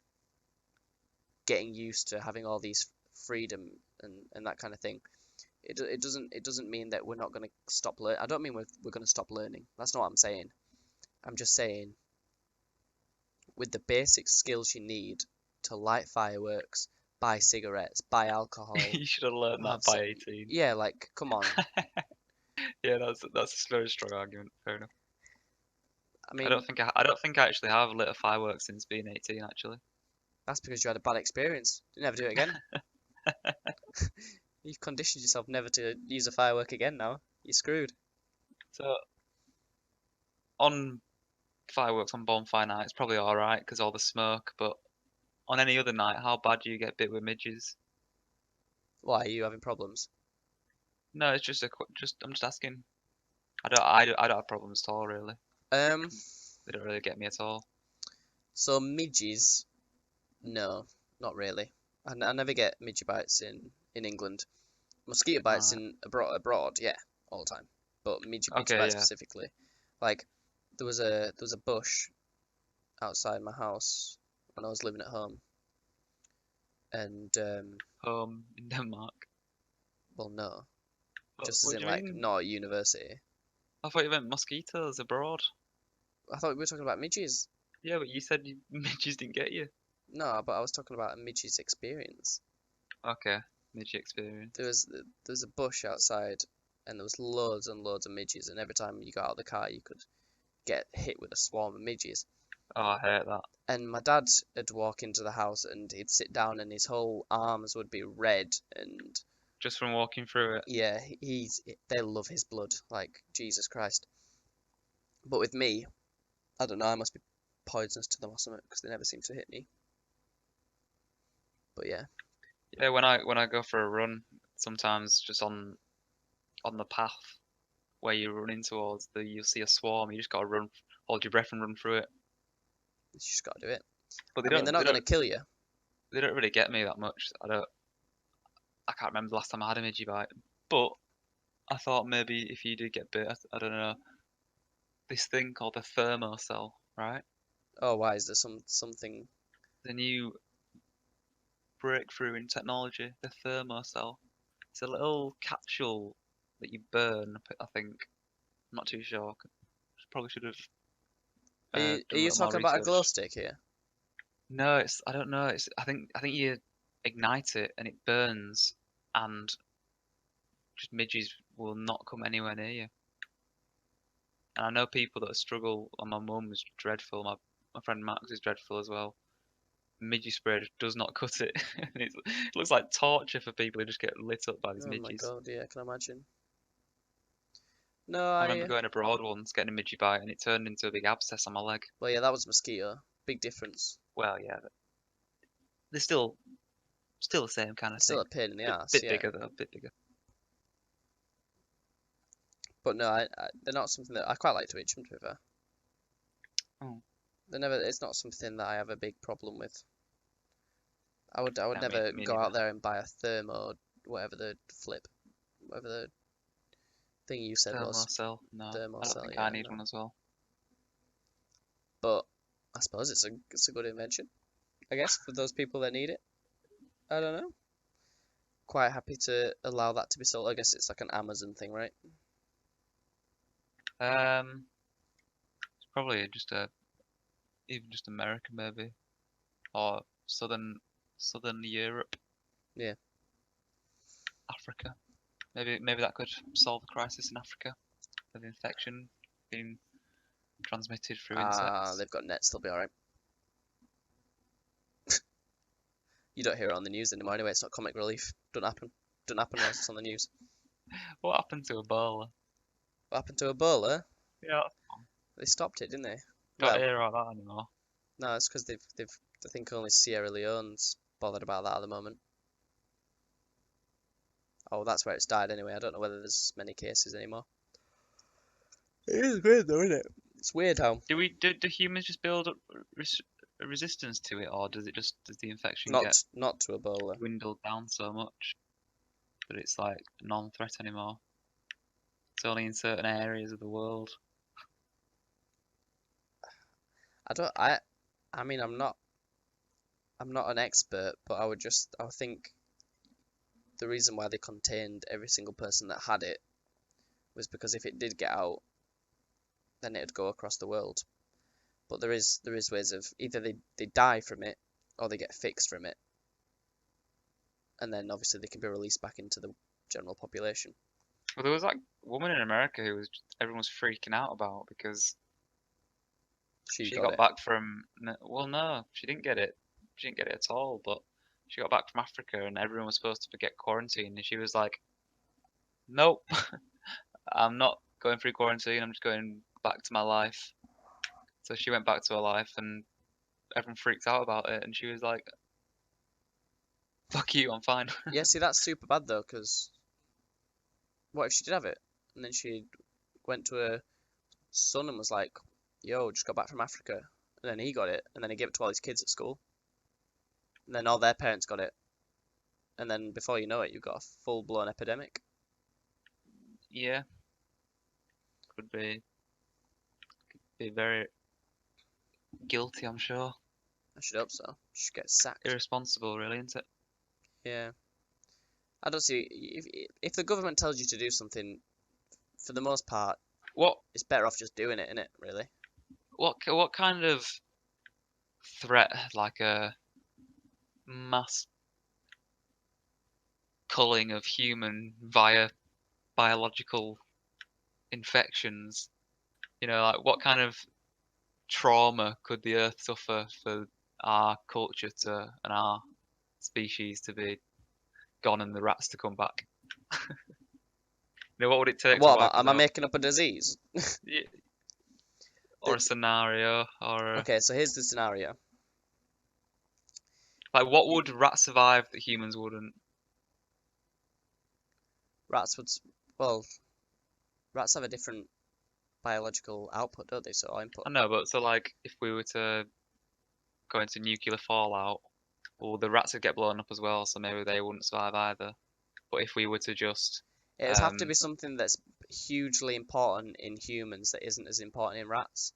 getting used to having all these freedom and that kind of thing. It doesn't mean that we're not going to stop learning. I don't mean we're going to stop learning. That's not what I'm saying. I'm just saying with the basic skills you need to light fireworks, buy cigarettes, buy alcohol, You should have learned have that se by 18. yeah, like come on. Yeah, that's a very strong argument. Fair enough. I mean, I don't think I actually have lit a firework since being 18. Actually, that's because you had a bad experience. You never do it again. You've conditioned yourself never to use a firework again now. You're screwed. so on fireworks on bonfire night, it's probably all right because all the smoke. But on any other night, how bad do you get bit with midges? Why are you having problems? No, it's just I'm just asking. I don't have problems at all really. Um, They don't really get me at all. so midges, no, not really. I never get midge bites in England. Mosquito bites Alright. in abroad, yeah, all the time. But midge Okay, bites yeah. specifically, like there was a bush outside my house when I was living at home, and Home in Denmark. well, no, just as What in do you like mean? not at university. I thought you meant mosquitoes abroad. I thought we were talking about midges. Yeah, but you said midges didn't get you. No, but I was talking about a midge's experience. Okay, midge experience. There was a bush outside, and there was loads and loads of midges, and every time you got out of the car, you could get hit with a swarm of midges. Oh, I hate that. And my dad would walk into the house, and he'd sit down, and his whole arms would be red, and Just from walking through it. yeah, they love his blood, like Jesus Christ. But with me, I don't know, I must be poisonous to them or something because they never seem to hit me. But yeah, Yeah, when I go for a run, sometimes just on the path where you're running towards, you'll see a swarm. You just gotta run, hold your breath and run through it. you just gotta do it. But I mean, they're not gonna kill you. they don't really get me that much. I can't remember the last time I had a midgie bite. But I thought maybe if you did get bit, I don't know, this thing called the thermocell, right? Oh, why is there something? The new breakthrough in technology, the thermocell. It's a little capsule that you burn, I think. I'm not too sure. Probably should have Are done a you little more talking about a glow research. stick here? No, I don't know. I think you ignite it and it burns, and just midges will not come anywhere near you. And I know people that struggle. And my mum is dreadful. My friend Max is dreadful as well. Midgie spray just does not cut it. It looks like torture for people who just get lit up by these Oh my midges. God, yeah, I can imagine. No, I remember going abroad once, getting a midgie bite, and it turned into a big abscess on my leg. well, yeah, that was mosquito. Big difference. Well, yeah, but they're still the same kind of Still thing. a pain in the Bit, ass, bit yeah. bigger though, bit bigger. But no, they're not something that I quite like to itch them, to be fair. Oh, They're never. It's not something that I have a big problem with. I would yeah, me, never me go neither. out there and buy a thermo, whatever the flip, whatever the thing you said was. Thermocell? No, I don't Thermocell, think I yeah, need no. one as well. But I suppose it's a good invention, I guess, for those people that need it. I don't know. Quite happy to allow that to be sold. I guess it's like an Amazon thing, right? It's probably even just America maybe, or southern Europe, Yeah. Africa. Maybe that could solve the crisis in Africa of infection being transmitted through Ah, insects. they've got nets. They'll be all right. You don't hear it on the news anymore anyway. It's not comic relief. Don't happen. Don't happen unless it's on the news. What happened to Ebola? What happened to Ebola? Yeah, They stopped it, didn't they? don't Well, hear about that anymore. no, it's because they've I think only Sierra Leone's bothered about that at the moment. Oh, that's where it's died anyway. I don't know whether there's many cases anymore. It is weird though, isn't it? It's weird how Do humans just build up a resistance to it, or does the infection get not to Ebola. dwindled down so much that it's like a non-threat anymore? It's only in certain areas of the world. I don't. I mean, I'm not an expert, but I would think the reason why they contained every single person that had it was because if it did get out, then it'd go across the world. But there is ways of either they die from it or they get fixed from it, and then obviously they can be released back into the general population. Well, there was that woman in America who everyone was freaking out about because She she got got it. back from. Well, no, she didn't get it. She didn't get it at all. But she got back from Africa, and everyone was supposed to get quarantine, and she was like, "Nope, I'm not going through quarantine. I'm just going back to my life." So she went back to her life, and everyone freaked out about it, and she was like, "Fuck you, I'm fine." Yeah, see, that's super bad though, because what if she did have it, and then she went to her son and was like, "Yo, just got back from Africa," and then he got it, and then he gave it to all his kids at school, and then all their parents got it, and then before you know it, you've got a full-blown epidemic. Yeah, could be very guilty, I'm sure. I should hope so. She should get sacked. Irresponsible, really, isn't it? Yeah. I don't see if the government tells you to do something, for the most part, What it's better off just doing it, innit, really? what kind of threat, like a mass culling of human via biological infections. Like what kind of trauma could the Earth suffer for our culture and our species to be gone and the rats to come back? What would it take to What wipe us am I out? making up a disease? Yeah, or a scenario, Okay, so here's the scenario. like what would rats survive that humans wouldn't? Rats would, well, rats have a different biological output, don't they? So input. I know, but so like if we were to go into nuclear fallout, well, the rats would get blown up as well, so maybe they wouldn't survive either. But if we were to just, It would have to um, be something that's hugely important in humans that isn't as important in rats.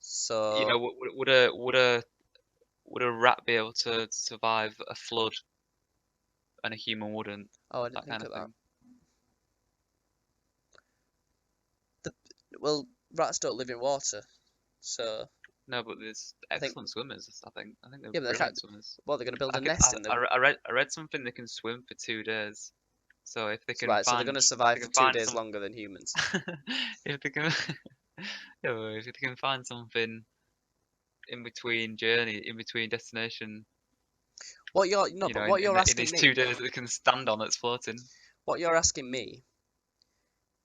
So, would a rat be able to survive a flood and a human wouldn't? oh, I didn't That think kind of of that. thing. Well, rats don't live in water, so No, but there's I think, excellent swimmers. I think they're yeah, but they can't. brilliant swimmers. Well, they're going to build I a could. nest in the. I read something they can swim for 2 days. So if they can Right, so they're going find to if survive they for can two find days some longer than humans. if they can yeah, well, if they can find something in between destination, What you're no, but what you're in asking these me, 2 days that they can stand on that's floating. what you're asking me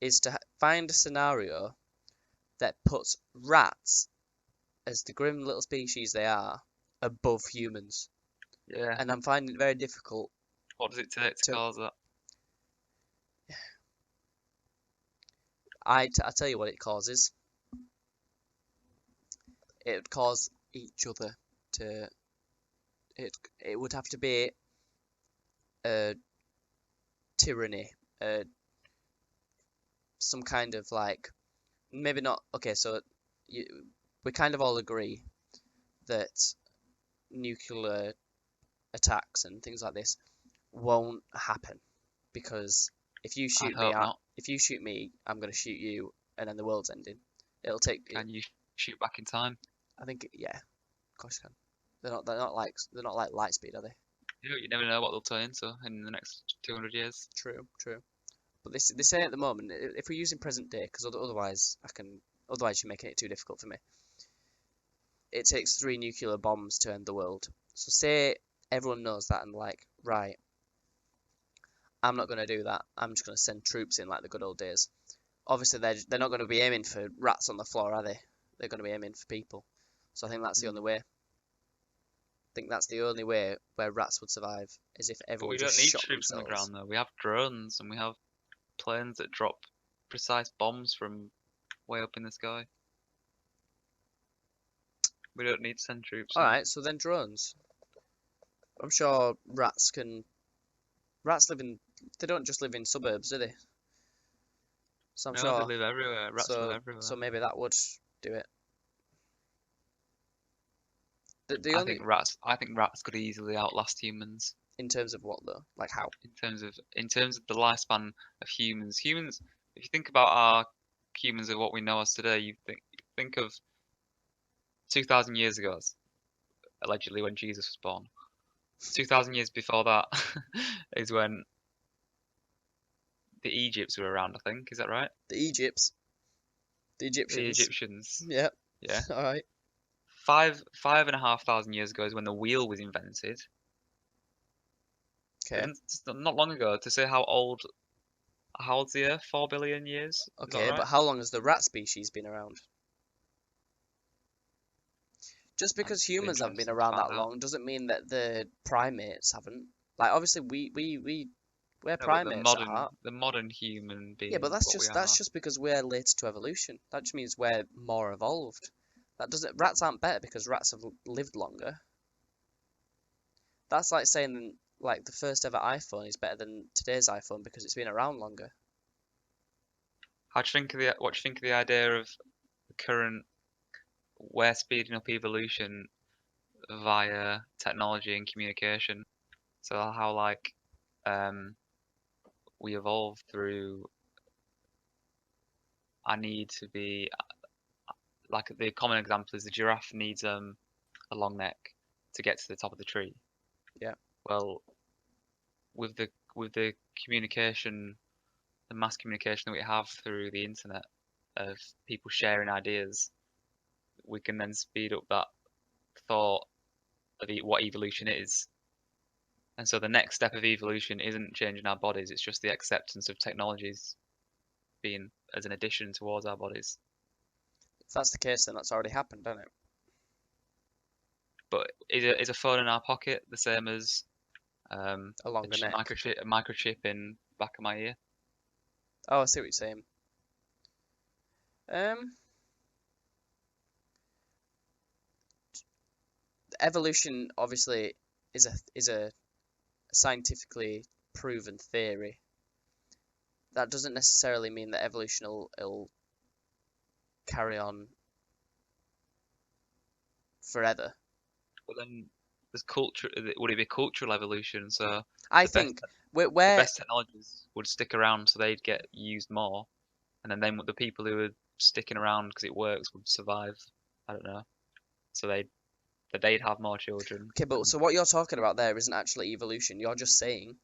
is to find a scenario that puts rats, as the grim little species they are, above humans. Yeah. And I'm finding it very difficult What does it take to to. cause that? I tell you what it causes. It would cause each other to. It would have to be a tyranny, some kind of like maybe not. Okay, so you, we kind of all agree that nuclear attacks and things like this won't happen because if you I'd shoot me, hope not. I'm gonna shoot you, and then the world's ending. It'll take. Can you shoot back in time? I think, yeah, of course you can. They're not like light speed, are they? You never know what they'll turn into in the next 200 years. True, true. But they say at the moment, if we're using present day, because otherwise you're making it too difficult for me. It takes 3 nuclear bombs to end the world. So say everyone knows that and like, right, I'm not going to do that. I'm just going to send troops in like the good old days. Obviously, they're not going to be aiming for rats on the floor, are they? They're going to be aiming for people. So I think that's the only way. I think that's the only way where rats would survive is if But everyone we just don't need shot troops on the themselves. ground though. We have drones and we have planes that drop precise bombs from way up in the sky. We don't need to send troops All in. right, so then drones. I'm sure rats can. Rats live in. They don't just live in suburbs, do they? So I'm No, they sure. live everywhere. Rats live So everywhere. so maybe that would do it. The only I think rats could easily outlast humans in terms of what though? Like how? in terms of the lifespan of humans. Humans, if you think about our humans of what we know as today, think of 2,000 years ago, allegedly when Jesus was born. 2,000 years before that is when the Egypts were around, I think. Is that right? The Egypts. The The Egyptians. Egyptians. Yeah. Yeah. All right. 5,500 years ago is when the wheel was invented. Okay. It's not long ago. To say how old's the Earth? 4 billion years? Is that Okay, right? but how long has the rat species been around? Just That'd because be humans haven't been interesting to around find that out. long doesn't mean that the primates haven't. Like obviously we're No, but primates at heart. the modern human Yeah, but being, that's what we that's are. just because we're later to evolution. That just means we're more evolved. That doesn't. Rats aren't better because rats have lived longer. That's like saying like the first ever iPhone is better than today's iPhone because it's been around longer. What do you think of the idea of the current we're speeding up evolution via technology and communication? So how like um we evolve through I need to be like the common example is the giraffe needs a long neck to get to the top of the tree. Yeah. Well, with the communication, the mass communication that we have through the internet of people sharing ideas, we can then speed up that thought of what evolution is. And so the next step of evolution isn't changing our bodies, it's just the acceptance of technologies being as an addition towards our bodies. If that's the case, then that's already happened, hasn't it? But is a phone in our pocket the same as A longer neck. a microchip in back of my ear? Oh, I see what you're saying. Evolution obviously is a scientifically proven theory. That doesn't necessarily mean that evolution will carry on forever. Well, then there's culture. Would it be cultural evolution? So I the think the where best technologies would stick around, so they'd get used more, and then the people who are sticking around because it works would survive. I don't know. So they'd have more children. okay, but so what you're talking about there isn't actually evolution. You're just saying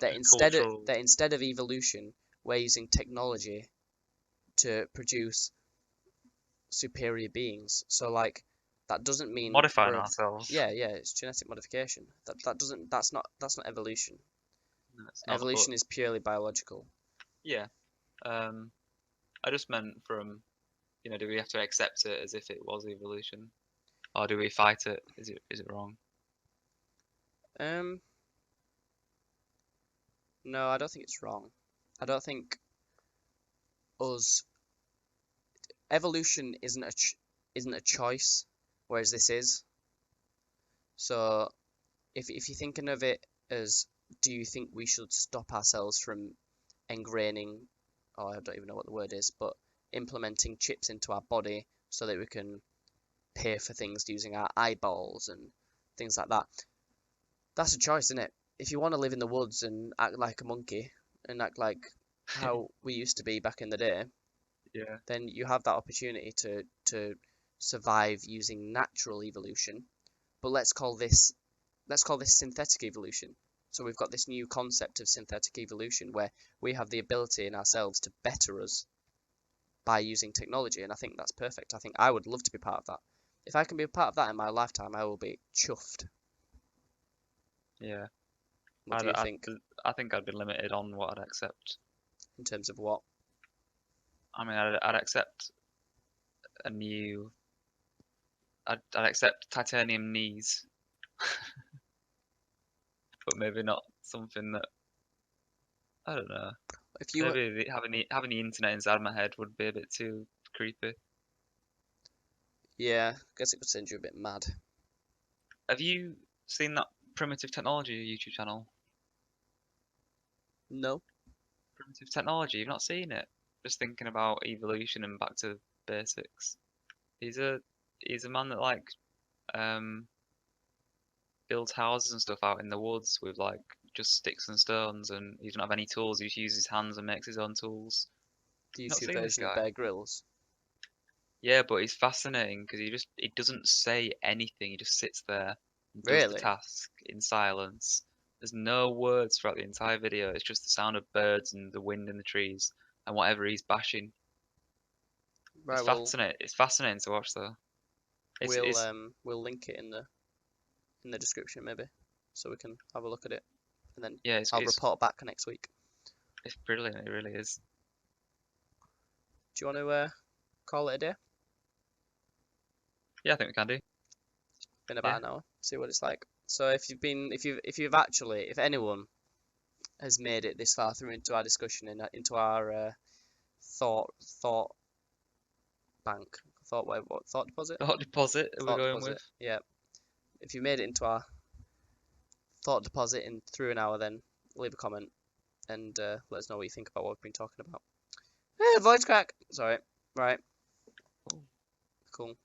that Cultural. instead of evolution, we're using technology to produce superior beings. So like that doesn't mean Modifying we're ourselves. yeah, it's genetic modification. That's not evolution. No, it's not. Evolution But is purely biological. yeah, I just meant from, do we have to accept it as if it was evolution, or do we fight it? Is it wrong? Um, no, I don't think it's wrong. I don't think us evolution isn't a choice, whereas this is. So if you're thinking of it as, do you think we should stop ourselves from engraining, or I don't even know what the word is, but implementing chips into our body so that we can pay for things using our eyeballs and things like that. That's a choice, isn't it? If you want to live in the woods and act like a monkey and act like how we used to be back in the day, Yeah. then you have that opportunity to survive using natural evolution. But let's call this synthetic evolution. So we've got this new concept of synthetic evolution where we have the ability in ourselves to better us by using technology, and I think that's perfect. I think I would love to be part of that. If I can be a part of that in my lifetime, I will be chuffed. Yeah. What do you think I think I'd be limited on what I'd accept. in terms of what? I mean, I'd accept a new. I'd accept titanium knees, but maybe not something that I don't know. If you Maybe having the internet inside my head would be a bit too creepy. yeah, I guess it could send you a bit mad. Have you seen that Primitive Technology YouTube channel? No. Primitive Technology, you've not seen it? Just thinking about evolution and back to basics. He's a man that um builds houses and stuff out in the woods with just sticks and stones, and he doesn't have any tools. He just uses his hands and makes his own tools. The Not YouTube seen this version of guy? Bear Grylls. Yeah, but he's fascinating because he doesn't say anything. He just sits there and does the Really? task in silence. There's no words throughout the entire video. It's just the sound of birds and the wind in the trees and whatever he's bashing. Right, well, It's fascinating to watch though. It's we'll link it in the description maybe, so we can have a look at it, and then yeah, I'll report back next week. it's brilliant. It really is. Do you want to call it a day? Yeah, I think we can do. Been Yeah. about an hour. See what it's like. So if anyone has made it this far through into our discussion and into our thought bank, thought deposit, Thought deposit are we thought going deposit. with? Yeah. If you made it into our thought deposit in through an hour, then leave a comment and let us know what you think about what we've been talking about. Voice crack. Sorry. Right. Cool. Cool.